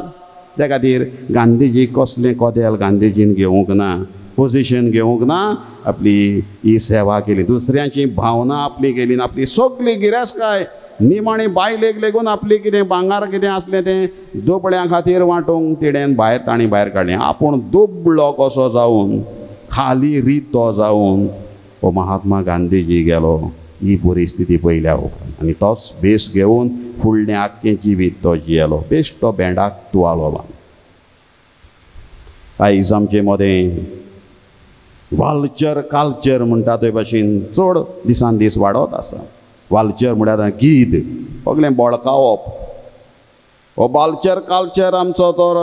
त्या खातीर गांधीजी कसलें कदेल गांधीजीन घेवंक ना, पोजिशन घेवंक ना. आपली ही सेवा केली, दुसऱ्यांची भावना आपली केली ना. आपली सगळी गिरेस्तकाय निमाणी बायलेक लेगून आपली कितें भांगार कितें आसलें तें दुबळ्यां खातीर वांटूंक तिडेन भायर ताणें भायर काडलें. आपूण दुबळो कसो जावन, खाली रितो जावन हो महात्मा गांधीजी गेलो. ही परिस्थिती पयल्या उपरांत आनी तोच बेस घेवन फुडलें आख्खें जिवीत तो जियेलो, बेश्टो भेंडाक तुवालो बांदून. आयज आमचे मदें वाल्चर कल्चर म्हणटा ते भाशेन चड दिसान दीस वाडत आसा. वाल्चर म्हळ्यार गीत, सगळें बळकावप. हो वाल्चर कल्चर आमचो तर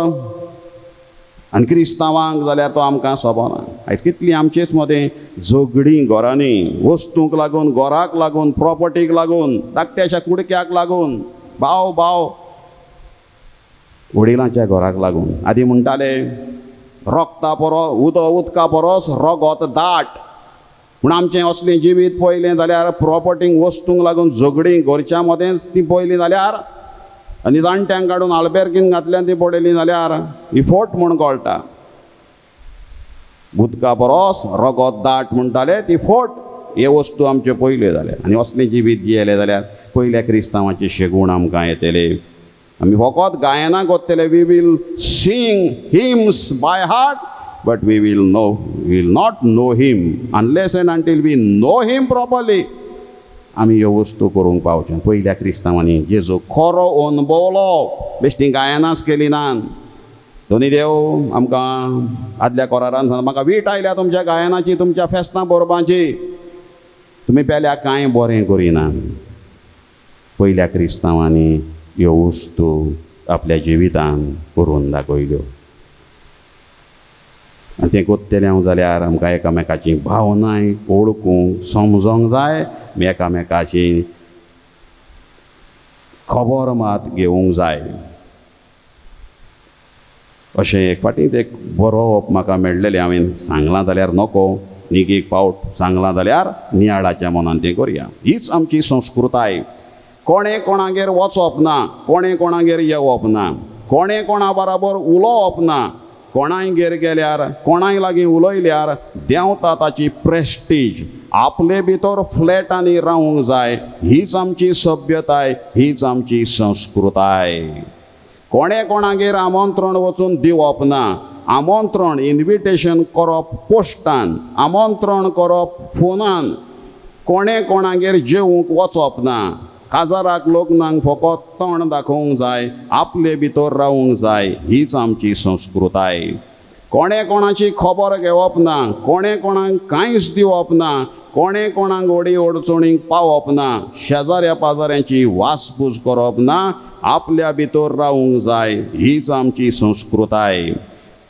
आनी क्रिस्तांवांक जाल्यार तो आमकां सोबना. आयज कितलीं आमचेच मदें झगडीं घरांनी, वस्तूंक लागून, घराक लागून, प्रॉपर्टीक लागून, धाकट्याच्या कुडक्याक लागून, भाव वडिलांच्या घराक लागून. आदी म्हणटाले रगता उदका परस रगत दाट. पूण आमचें असलें जिवीत पळयलें जाल्यार प्रॉपर्टींक, वस्तूंक लागून झगडीं घरच्या मदेंच ती पळयलीं जाल्यार, आनी जाणट्यांक काडून आल्बेर्गीन घातल्यान ती पळयलीं जाल्यार ही फोट म्हूण कळटा. उदका परस रगत दाट म्हणटाले ती फोट. हे वस्तू आमच्यो पयल्यो जाल्यार आनी असलें जिवीत जियेलें जाल्यार पयल्या क्रिस्तांवाचे शेगूण आमकां येतले. आमी फकत गायनां करतले. We will sing hymns by heart, but we will not know him unless and until we know him properly. आमी ह्यो वस्तू करूंक पावचे. पयल्या क्रिस्तांवांनी जेजू खरो अनुभवलो, बेश्टी गायनाच केली ना. दोनी देव आमकां आदल्या कोरारान सांगता, म्हाका वीट आयल्या तुमच्या गायनाची, तुमच्या फेस्तां बरोवपाची. तुमी पेल्या कांय बरें करिना. पयल्या क्रिस्तांवांनी ह्यो वस्तू आपल्या जिवितान करून दाखयल्यो. आनी तें करतले हांव जाल्यार आमकां एकामेकाची भावनाय ओळखूंक समजोंक जाय, एकामेकाची खबर मात घेवंक जाय. अशें एक फाटींच एक बरोवप म्हाका मेळ्ळेलें हांवें सांगलां जाल्यार नको नीग एक पावट सांगलां जाल्यार नियाळाच्या मनान तें करया. हीच आमची संस्कृताय. कोणें कोणागेर वचप ना, कोणें कोणागेर येवप ना, कोणें कोणा बराबर उलोवप ना. कोणायगेर गेल्यार कोणाय लागीं उलयल्यार देंवता ताची प्रेस्टीज. आपले भितर फ्लॅटांनी रावूंक जाय. हीच आमची सभ्यताय, हीच आमची संस्कृताय. कोणें कोणागेर आमंत्रण वचून दिवप ना. आमंत्रण इन्विटेशन करप पोस्टान, आमंत्रण करप फोनान. कोणें कोणागेर जेवूंक वचप ना. काजाराक लग्नाक फकत तोंड दाखोवंक जाय, आपले भितर रावूंक जाय. हीच आमची संस्कृताय. कोणें कोणाची खबर घेवप ना, कोणें कोणाक कांयच दिवप ना, कोणें कोणाक ओडी अडचणीक पावप ना, शेजाऱ्या पाजाऱ्यांची वासपूस करप ना, आपल्या भितर रावूंक जाय. हीच आमची संस्कृताय.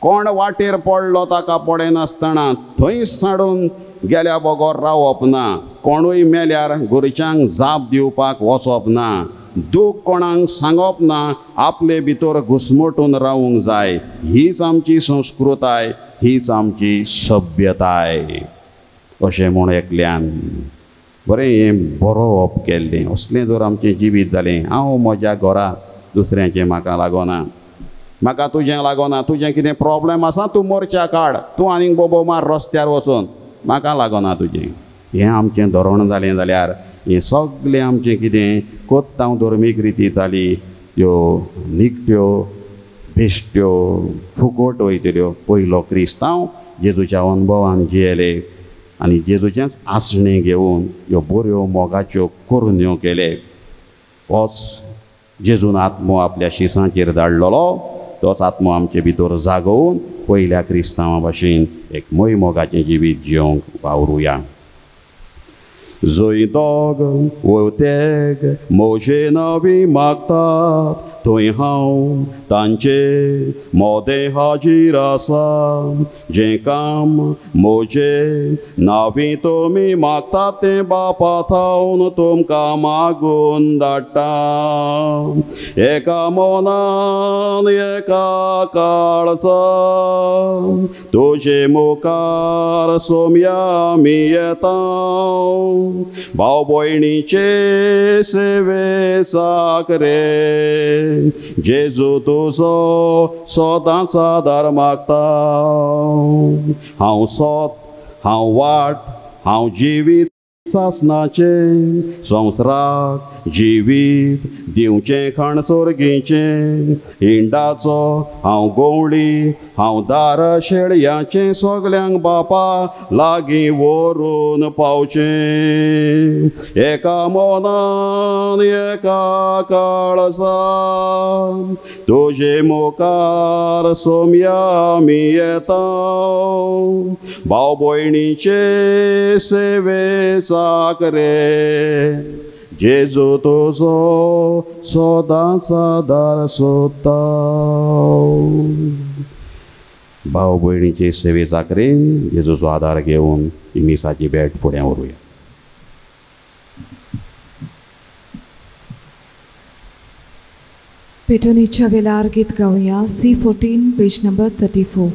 कोण वाटेर पडलो ताका पडेनासतना थंयच साडून गेल्या बगोर रावप ना. कोणूय मेल्यार घरच्यांक जाप दिवपाक वचप ना. दूख कोणाक सांगप ना, आपले भितर घुस्मटून रावूंक जाय. हीच आमची संस्कृताय, हीच आमची सभ्यताय. अशें म्हूण एकल्यान बरें हें बरोवप केल्लें. असलें जर आमचें जिवीत जालें, हांव म्हज्या घरा दुसऱ्याचें म्हाका लागना, म्हाका तुजें लागना. तुजें कितें प्रॉब्लेम आसा तूं मोर्चा काड, तूं आनीक बोबो मार रस्त्यार वचून, म्हाका लागना तुजें. हें आमचें धोरण जालें जाल्यार हें सगळें आमचें कितें कोत्तांव धर्मीक रिती जाली ह्यो निकट्यो बेश्ट्यो फुकट वयतल्यो. पयलो क्रिस्तांव जेजूच्या अनुभवान जियेले आनी जेजूचेंच आसणें घेवन ह्यो बऱ्यो मोगाच्यो करुण्यो केले. होच जेजून आत्मो आपल्या शिसांचेर धाडलेलो, तोच आत्मो आमचे भितर जागोवन पयल्या क्रिस्तांवा भाशेन एक मोगाचें जिवीत जियोंक वावरुया. जैतोग वोतेग मोजे नांवी मागतात, थंय हांव तांचे मोदें हाजीर आसा. जें काम मोजे नांवी तुमी मागतात तें बापा थावन तुमकां मागून धाडटा. एका मोनान एका काळचा तुजे मुखार सोम्या आमी येता. भाव भयणीचे सेवेचाक रे, जेजू तुजो सदांच आदार मागता. हांव सोत, हांव वाट, हांव जिवीत सासणाचें, संवसाराक जिवीत दिवचें खाण सोर्गीचें. हिंडाचो हांव गवळी, हांव दार शेळयांचें, सगल्यांक बापा लागीं व्हरून पावचें. एका मोनान एका काळजा तुजे मुखार सोम्या आमी येता. भाव भयणीचे सेवेचाक रे, जेजू तुजो सदांच आदार सोदता. भाव भयणीचे सेवेचाक रे, जेजूचो आदार घेवन ही मिसाची भेट फुडें व्हरुया. पेटोनीच्या वेळार गीत गावया. C14 page number 34.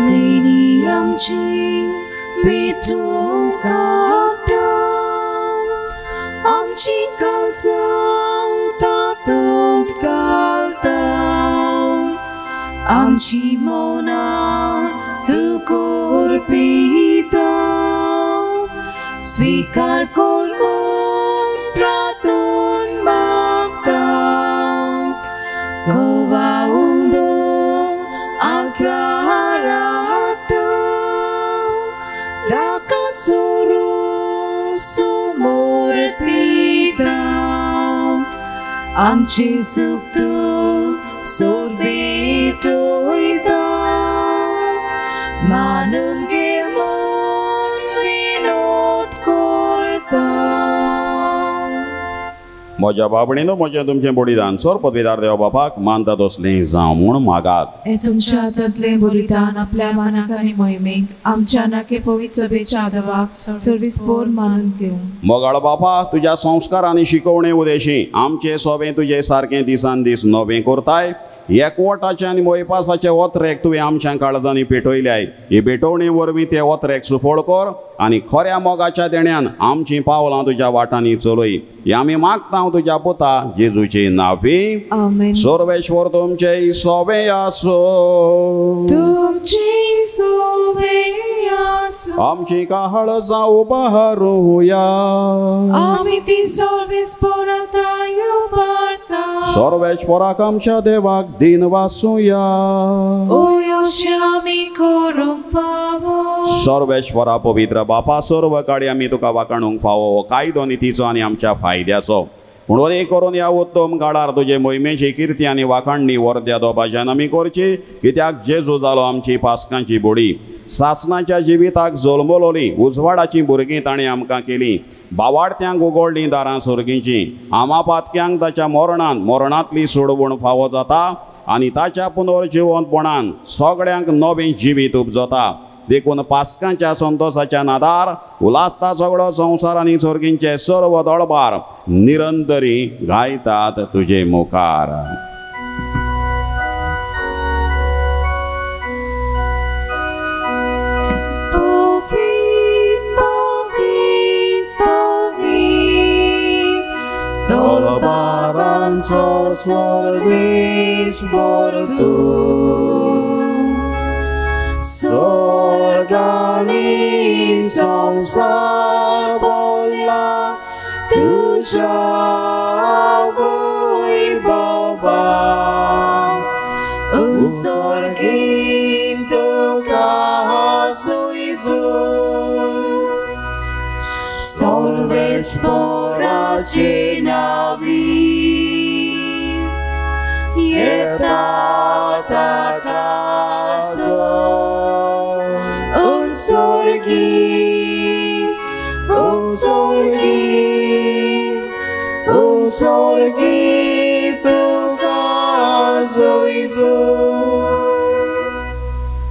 Nini amchi petu kata, amchi kalza tatut kalta, amchi mona tu korpita, svikar kolmon pratun magta, kova undo altra. Dakat sumur pita, amchi suktu sorbeto ida, manun gemon vinot korta. म्हज्या बाबणीनो म्हजें तुमचें बलिदान सोर पदवीदार देव बापाक मानता तसलें जावं म्हूण मागात. हे तुमच्या हातांतलें बलिदान आपल्या मानाक आनी मोहिमेक आमच्या नाके पवित्र सभेच्या आदवाक सर्विस्पोर मानून घेवं. मोगाळ बापा तुज्या संस्कार आनी शिकवणे उदेशी आमचे सभें तुजें सारकें दिसान दीस नवें करताय. एकवटाचे आनी मोयपासाचे ओत्रेक तुवें आमच्या काळजांनी पेटयल्याय. ही पेटोवणी वरवीं ते ओत्रेक सुफळ कर आनी खऱ्या मोगाच्या देण्यान आमचीं पावलां तुज्या वाटांनी चलय. हे आमी मागता तुज्या पुता जेजूचे नांवी. आमेन. सर्वेश्वर तुमचे सवें आसो. तुमची सोबे आसो. आमची काहळ जावं बहारुया. आमी ती सर्विस्पोरातायो पारता. सर्वेश्वराक आमच्या देवाक दिन वासूया. ओयोशे आमी करूंक फावो. सर्वेश्वरा पवित्र बापा सर्व काळी आमी तुका वाखाणूंक फावो कायदो नितीचो आनी आमच्या फायद्याचो. म्हणून एक करून ह्या उत्तम काळार तुजे मोहिमेची कीर्ती आनी वाखाणणी वर्ध्या दोबाज्यान आमी करची. कित्याक जेजू जालो आमची पासकांची बडी. सासणाच्या जिविताक जल्मलोली उजवाडाची भुरगीं ताणें आमकां केली. बावाडत्यांक उगडलीं दारां सर्गींची. आमा पातक्यांक ताच्या मरणांतली सोडवण फावो जाता आनी ताच्या पुनर्जिवंतपणान सगळ्यांक नवें जिवीत उपजता. देखून पासकांच्या संतोषाच्या नादार उलासता सगळो संवसार आनी सर्गींचे सर्व दळबार निरंतरी गायतात तुजे मुखार. Dolbaranzo सर्विस्पोर Sorgani संसार बोलला तुझ्या वैभवाक. उत्सर्गीत तुका सोयीजूर सर्वेस्पोराचे नावी. येता ताका Unsorgi tuka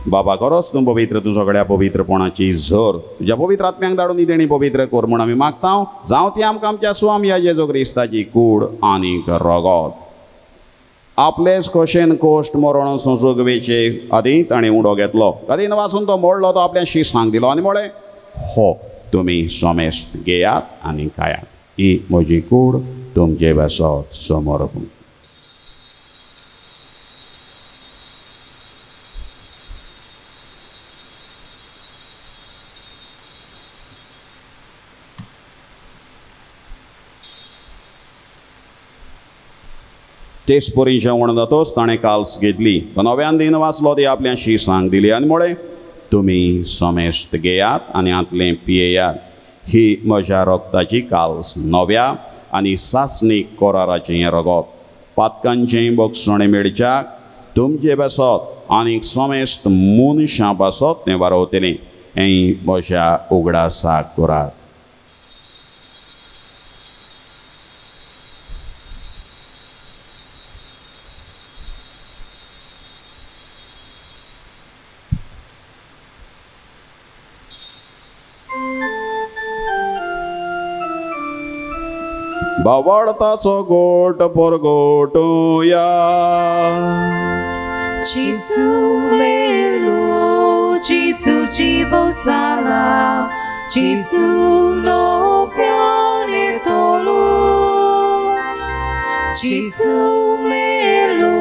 बाबा खरोच तूं पवित्र. तूं सगळ्या पवित्रपणाची झर तुज्या पवित्र आत्म्यांक धाडून तेणी पवित्र कर म्हूण आमी मागता. जावं ती आमकां आमच्या स्वामी जेजू क्रिस्ताची कूड आनीक रगत. आपलेच कशेन कोश्ट मरण सोंसुगवेचे आदी ताणें उडो घेतलो. कदीन वाचून तो मोडलो तो आपल्या शिसांक दिलो आनी म्हळें हो तुमी सोमेस्त घेयात आनी खायात. ही म्हजी कूड तुमचे बसत समर्पण. तेच परी जेवण जातोच ताणें काल्स घेतली. नव्यान दिन वाचलो ती आपल्या शिसांक दिली आनी म्हळें तुमी सोमेस्त घेयात आनी आतलें पियेयात. ही म्हज्या रगताची काल्स नव्या आनी सासणीक कोराराचें रगत. पातकांचें बोगसणें मेळच्याक तुमचे बसत आनीक सोमेस्त मनशां बसत तें वारोवतलें. हें म्हज्या उगडासाक करात. बावाडताचो गोट परगोटुया. Jesu melo, Jesu dziwo cala, Jesu nowiane tolo. Jesu melo,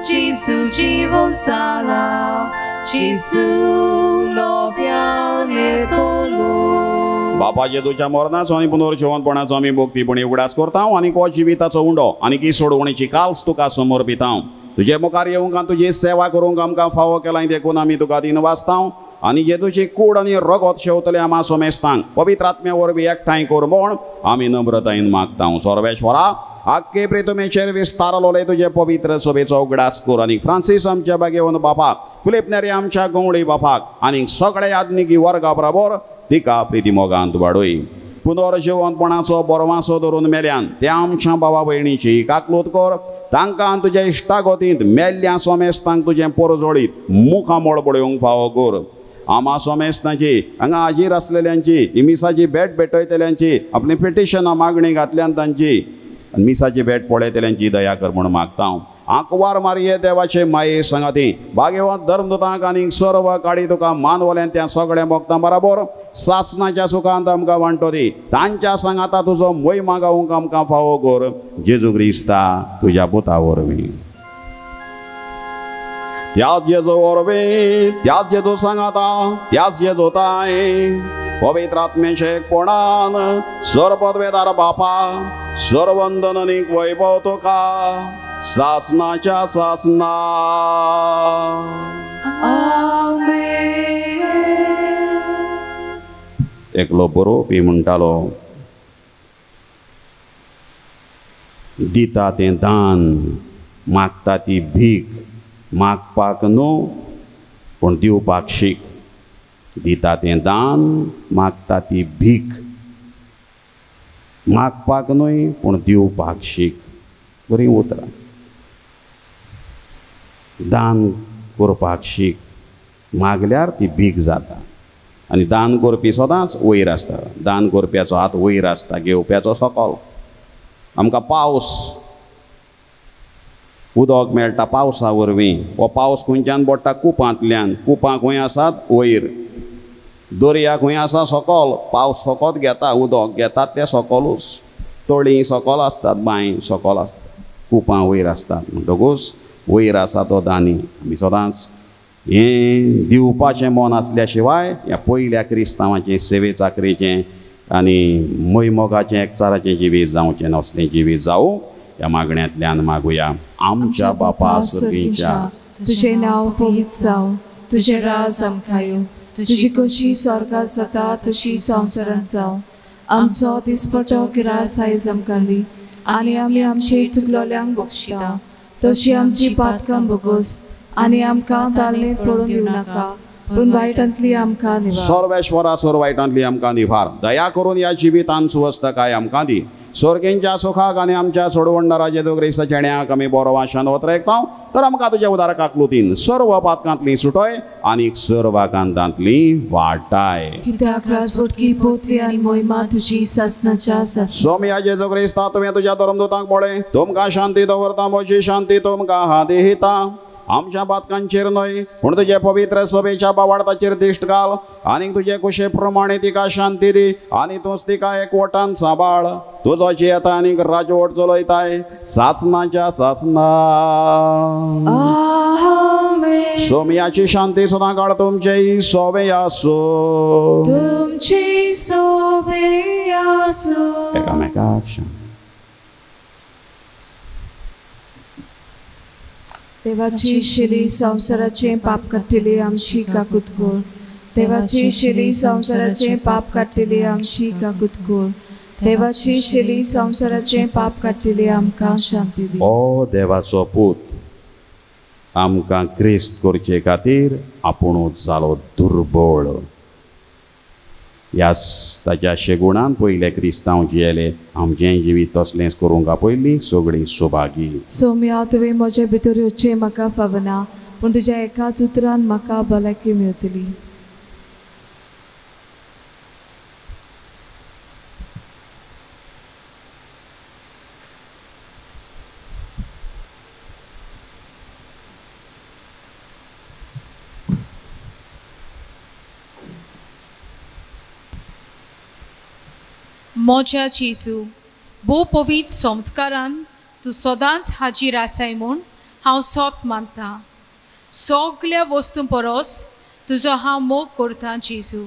Jesu dziwo cala, Jesu nowiane tolo. बापा जेजूच्या मरणाचो आनी पुनर्जिवंतपणाचो आमी भोक्तीपणी उगडास करता आनी को जिविताचो उंडो आनी की सोडवणेची काल्स तुका समर्पिता. तुजे मुखार येवंक आनी तुजी सेवा करूंक आमकां फावो केला देखून आमी तुका दिन वाचता आनी जेजूची कूड आनी रगत शेवतले आमा सोमेस्तांक पवित्र आत्मे वरवीं एकठांय कर म्हूण आमी नम्रतायेन मागता. सर्वेश्वरा आख्खे प्रेतुमेचेर विस्तारलोले तुजे पवित्र सभेचो उगडास कर आनी फ्रांसीस आमच्या बागेवन बापाक, फिलिप नेरी आमच्या गोंवळी बापाक आनी सगळे आदनिकी वर्गा बरोबर तिका प्रिती मोगांत वाडय. पुनर्जीवनपणाचो बरवासो धरून मेल्यान त्या आमच्या भावा भयणीची काकलूत कर, तांकां तुज्या इश्टागतींत मेल्ल्या सोमेस्तांक तुजें परजोडीत मुखां मोडबड्योंक फावो कर. आमा सोमेस्तांची हांगा हाजीर आसलेल्यांची, मिसाची भेट भेटयतल्यांची, आपली पिटिशनां मागणी घातल्यान तांची मिसाची भेट पळयतल्यांची दया कर म्हूण मागता हांव. आंकवार मारये देवाचे माये सांगाती भाग्यवंत धर्मदूतांक आनी सर्व काडी तुका मानवलें त्या सगळ्या भक्तां बरोबर सासणाच्या सुखांत आमकां वांटो दी. तांच्या सांगाता तुजो महिमा गावूंक आमकां फावो कर. जेजू क्रिस्ता तुज्या पुता वरवीं. त्याच जेजू वरवीं, त्याच जेजू सांगाता, त्याच जेजू ताय पवित्र आत्म्याचे कोणान सर्वपदवेदार बापा सर्वंदनीक वैभव तुका सासनाच्या सासना. आमेन. एकलो बरोवपी म्हणटालो, दिता तें दान, मागता ती भीक, मागपाक न्हू पूण दिवपाक शीक. दिता तें दान, मागता ती भीक, मागपाक न्हय पूण दिवपाक शीक. बरीं उतरां. दान करपाक शीक, मागल्यार ती भीक जाता. आनी दान करपी सदांच वयर आसता. दान करप्याचो हात वयर आसता, घेवप्याचो सकयल. आमकां पावस उदक मेळटा पावसा वरवीं. हो पावस खंयच्यान पडटा? कुपांतल्यान. कुपां खंय आसात? वयर. दर्या खंय आसा? सकयल. पावस फकत घेता, उदक घेतात तें सकलूच. तळी सकयल आसतात, बांय सकयल आसतात, कुपां वयर आसतात. म्हणटकूच वयर आसा तो दानी. आमी सदांच हें दिवपाचें मन आसल्या शिवाय ह्या पयल्या क्रिस्तांवाचें सेवे चाकरेचें आनी मोगाचें एकचाराचें जिवीत जावचें नसलें जिवीत जावं ह्या मागण्यांतल्यान मागुया. आमच्या बापा सर्गीच्या, तुजें नांव पवित्र जावं, तुजें राज आमकां येवं, तुजी कशी स्वर्गांत जाता तशी संवसारांत जावं. आमचो दिसपटो गिरास आयज आमकां दी, आनी आमी आमचे चुकलोल्यांक बक्षिता तशी आमची पातकां बगोस, आनी आमकां दालेंत पडून दिवं नाका पूण वायटांतली आमकां निवार. सर्वेश्वरा सोर वायटांतली आमकां निवार. दया करून ह्या जिवितांत सुवस्थकाय आमकां दी. स्वर्गींच्या सुखाक आनी आमच्या सोडवणदारा जेजू क्रिस्त चेड्याक आमी बरो वाशान वतरायता. तर आमकां तुज्या उदारकाक लुतीन सर्व पातकांतली सुटोय आनी सर्व कांतांतली वाटाय. कित्याक राजवटकी पोतवी आनी मोहिमा तुजी सासनाच्या सासना. सोम्या जेजू क्रिस्ता तुवें तुज्या धर्मदूतांक पळय. तुमकां शांती दवरता, म्हजी शांती तुमकां हांव दिता. आमच्या पातकांचेर न्हय पूण तुजे पवित्र सभेच्या बावार्थाचेर दिश्ट घाल. आनी तुजे कुशे प्रमाणे तिका शांती दी, आनी तूंच तिका एकवटान सांबाळ. तुजो येता आनीक राजवट चलयताय सासनाच्या सासना. आमेन. सोम्याची शांती सदां काळ तुमचे सोबे आसूं. तुमची सोबे आसूं. एकामेकाक शांती. देवाची शिली संवसाराचे पाप काडटली आमची काकूत कोर. देवाची शिली संवसाराचे पाप काडटली आमची काकूत कोर. देवाची शिली संवसाराचे पाप काडटली आमकां शांती दी. ओ देवाचो पूत, आमकां क्रिस्त करचे खातीर आपुणूच जालो दुर्बळ. ह्या ताच्या शेगुणान पयले क्रिस्तांव जियेले. आमचें जिवीत तसलेंच करूंक आपयली सगळीं सुभागी. सोम्या तुवें म्हजे भितर येवचें म्हाका फावना, पूण तुज्या एकाच उतरान म्हाका भलायकी मेळटली. मोज्या जेजू, भोव पवित्र संस्कारान तूं सदांच हाजीर आसाय म्हूण हांव सोत मानतां. सगल्या वस्तू परस तुजो हांव मोग करतां जेजू,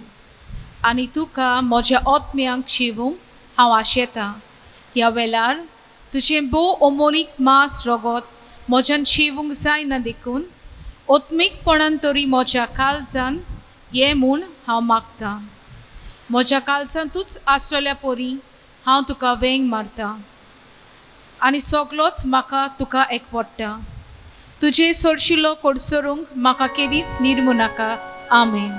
आनी तुका म्हज्या आत्म्यांक शिवूंक हांव आशेतां. ह्या वेळार तुजें भोव अमोलीक मास रगत म्हज्यान शिवूंक जायना देखून आत्मीकपणान तरी म्हज्या काळजान ये म्हूण हांव मागतां. म्हज्या काळजांतूच आसलेल्या परी हांव तुका वेंग मारतां आनी सगळोच म्हाका तुका एकवटता. तुजे सोडशिल्लो कोडसरूंक म्हाका केदीच निर्मू नाका. आमेन.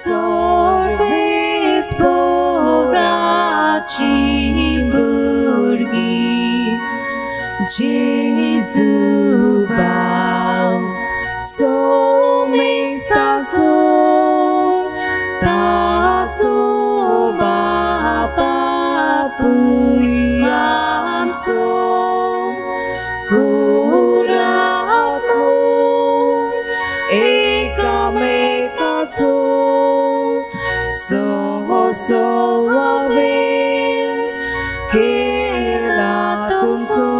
सर्वेस्पराची भुरगी जेजू भाव सोमेस्ताचो ताचो बापूय आमचो घोरात्मो एकामेकाचो सोवावे केला तुमचो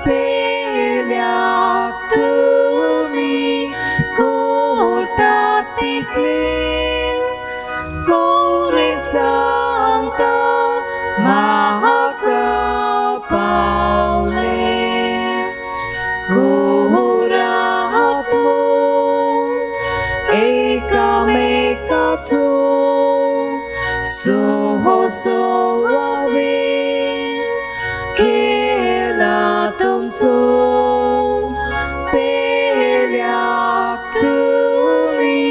पेल्याक तुमी कोर्टात तितले कोरेत सांगता म्हाका पावले घोरात्मो एकामेकाचो सोवावे केला तुमचो पेल्याक तुमी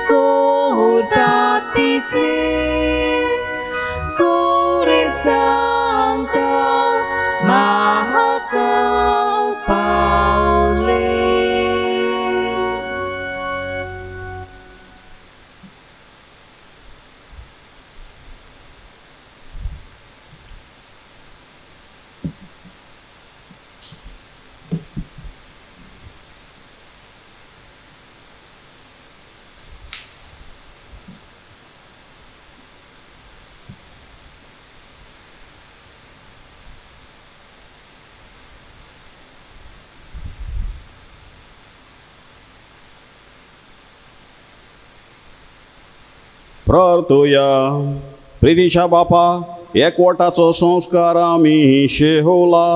कोर्टात तितले कोरेत सांगता म्हाका पावले. प्रार्थुया. प्रितीच्या बापा, एकवटाचो संस्कार आमी शेहोला.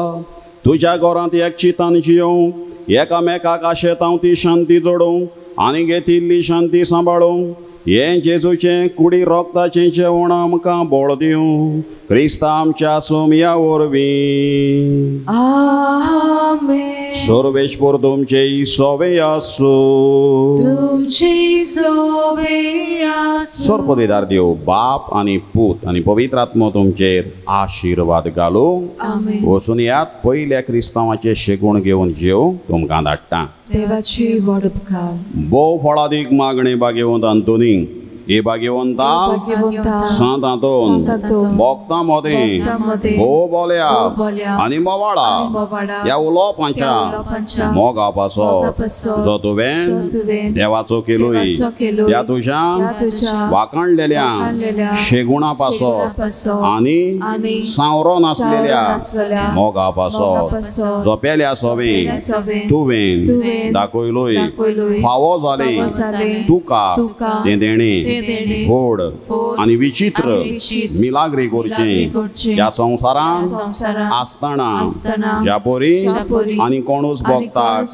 तुज्या घरांत एकचितान जियोंक एकामेकाक आशेतांव ती शांती जोडूंक आनी घेतिल्ली शांती सांबाळूंक हें जेजूचें कुडी रोगताचें जेवण आमकां बोळ दिवं क्रिस्ता आमच्या सोमया वरवीं. आमेन. सर्वेश्वर तुमचे सोवे आसूं. तुमची सोवे आसूं. सर्पदेदार देव बाप आनी पूत आनी पवित्र आत्मो तुमचेर आशिर्वाद घालूं. आमेन. वचून यात पयल्या क्रिस्तांवाचे शेगूण घेवन जेव तुमकां धाडटा. देवाची व्हड उपकार. भोव फळादीक मागणे भाग्यवंत आंतोनी हे भाग्यवंता सांत आंतोन भोगतां मोदें भोव बोल्या आनी मोवाळा ह्या उलोवपाच्या मोगा पासो जो तुवें देवाचो केलोय ह्या तुज्या वाखणलेल्या शेगुणा पासो आनी सांवरो नासलेल्या मोगा पासो जो पेल्या सोबे तुवें दाखयलोय फावो जाले तुका तें देणे व्हड आनी विचित्र मिलाग्री करचें ह्या संवसारांत आसतना ज्या पोरी आनी कोणूच भोगताक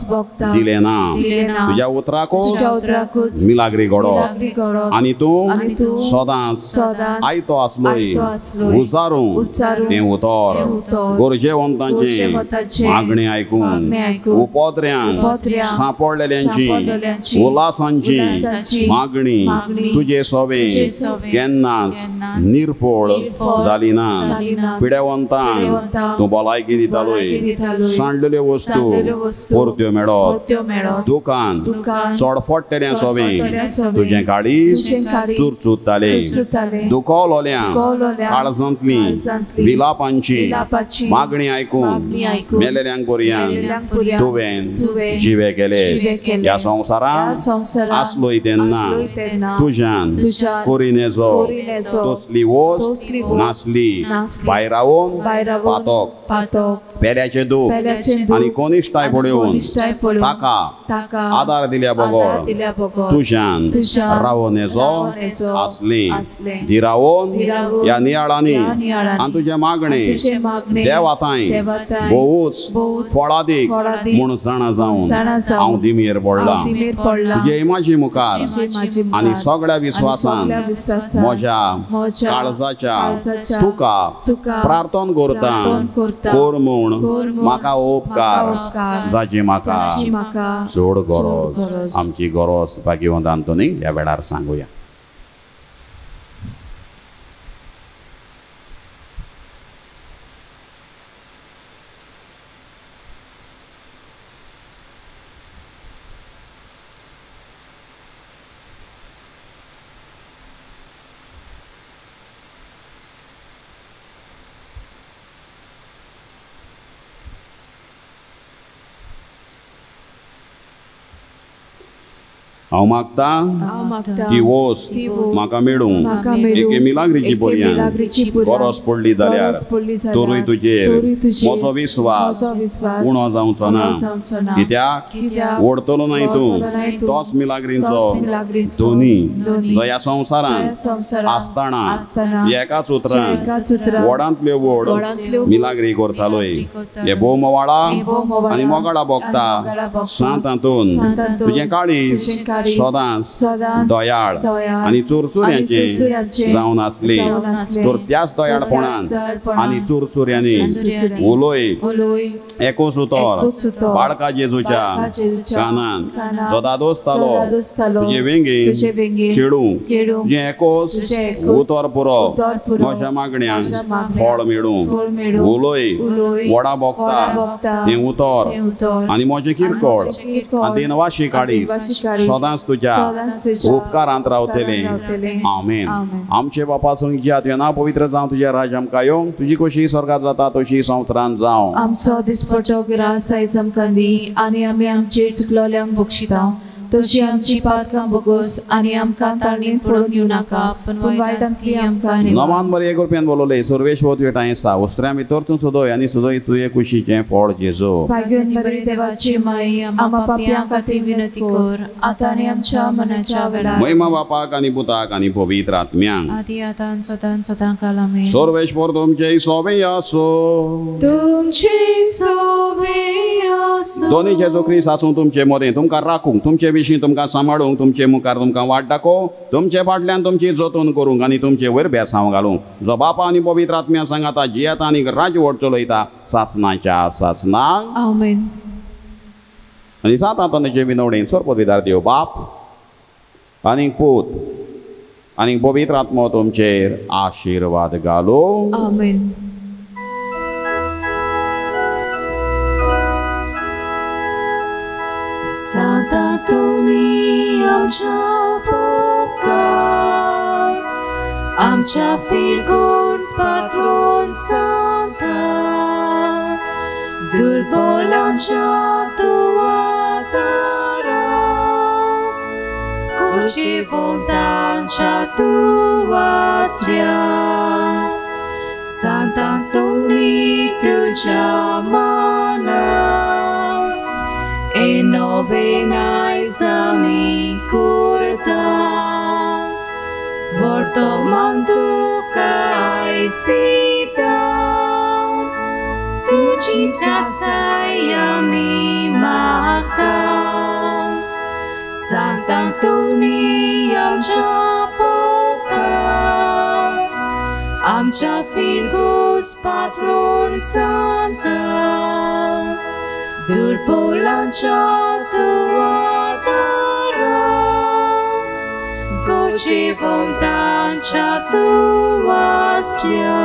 दिलें ना तुज्या उतराकूच मिलाग्री घडो आनी तूं सदांच आयतो आसलोय उचारूं तें उतर गरजेवंतांचें मागणें आयकून उपद्र्यांक सांपडलेल्यांची उलासांची मागणी तुजे सोबे केन्नाच निर्फळ जाली ना. पिड्यावंतांक तूं भलायकी दितालोय सांडलेल्यो वस्तू परत्यो मेळत दुकान चडफडटेल्या सोबे तुजें काळीज चुरचुरताले दुखवलोल्यांक काळजांतली विलापांची मागणी आयकून मेलेल्यांक कोरयांक तुवें जिवे केले. ह्या संवसारांत आसलोय तेन्ना तुज्यान कोरिनेचो तसली वस्त नासली. भायर रावून पातोक पेल्याचें दूख आनी कोनिश्टाय पळोवन ताका आदार दिल्या बगर तुज्यान रावनेचो आसली. ती रावून ह्या नियाळांनी आनी तुजे मागणे देवाताय भोवूच फळादीक म्हूण जाणा जावन हांव दिमेर पडलां. तुजे इमाजी मुखार आनी सगळ्या विश्वासान म्हज्या काळजाच्या तुका प्रार्थना करता कोर म्हूण म्हाका उपकार जाची म्हाका चड गरज आमची गरज भाग्यवंत आंतोनीक ह्या वेळार सांगुया. हांव मागता की वोस म्हाका मेळूंक एके मिलाग्रीची बोरयान गरज पडली जाल्यार तोरूय तुजेर म्हजो विस्वास उणो जावचो ना, कित्याक ओडतलो न्हय तूं तोच मिलाग्रींचो दोनी जो ह्या संवसारांत आसतना एकाच उतरान वडांतल्यो व्हड मिलाग्री करतालोय. हे भोव मोवाळा आनी मोगाळा भोगता सांतांतून तुजें काळीज सदांच दयाळ आनी चुरचुऱ्यांचे जावन आसली. तर त्याच दयाळपणान आनी चुरचुऱ्यांनी उलोय एकूच उतर बाळका जेजूच्या कानान जो दादोसतालो तुजे वेंगेन खेळूंक जें एकूच उतर पुरो म्हज्या मागण्यांक फळ मेळूंक उलोय वडा भोगता तें उतर आनी म्हजें किरकोळ आनी दिनवाशी काळीज सदांच तुज्या उपकारांत रावतले. आमेन. आमचे बापासून तुज्या हातून पवित्र जावं तुजें राज आमकां येवं, तुजी कशी स्वर्गांत जाता तशी संवसारांत जावं. आमचो दिसपटो गिरास आयज आमकां दी आनी आमी आमचे चुकलोल्यांक बक्षिता तशी आमची पातकां बोगोस आनी आमकां ताळणींत पडून दिवं नाका पूण वायटांतली आमकां नमान बरें 1 रुपयान बोलोले सर्वेश्वर तुवें टायसा वस्त्र्यां भितर तूं सोदय आनी सोदय तुवें कुशीचें फळ जेजो. भाग्यवंत बरी देवाची माई आमा पापयां खातीर विनंती कर आतां आनी आमच्या मनाच्या वेळार. महिमा बापाक आनी पुताक आनी पवित्र आत्म्यांक आदी आतां सदांच आमेन. सर्वेश्वर तुमचे सोबे आसो. तुमची सोबे आसो. दोनी जेजू ख्रिस्त आसूं तुमचे मदें तुमकां राखूंक तुमचे विशीं तुमकां सांबाळूंक तुमचे मुखार तुमकां वाट दाखोवंक तुमचे फाटल्यान तुमची जतन करूंक आनी तुमचे वयर बेसांव घालूंक जो बापा आनी पवित्र आत्म्या सांगाता जियेता आनी राज्यवट चलयता सासणाच्या सासणाक आमेन. आनी सातांचे विनवणेन सर्पविदार देव बाप आनी पूत आनी पवित्र आत्मो तुमचेर आशिर्वाद घालो. आमेन. Santa Tony आमच्या भोगता आमच्या फिरगोस पात्रोन सांता दुर्बलांच्या तुवातारा कुचिवंतांच्या तुवासऱ्या Santa Tony तुझ्या मानात e novenais ami curta vorto manduca estita tu ci sasai ami magda Sant'Antoni amcia pokta amcia Virgus patron santa Durpolancia tuatara Goci vontancia tuasya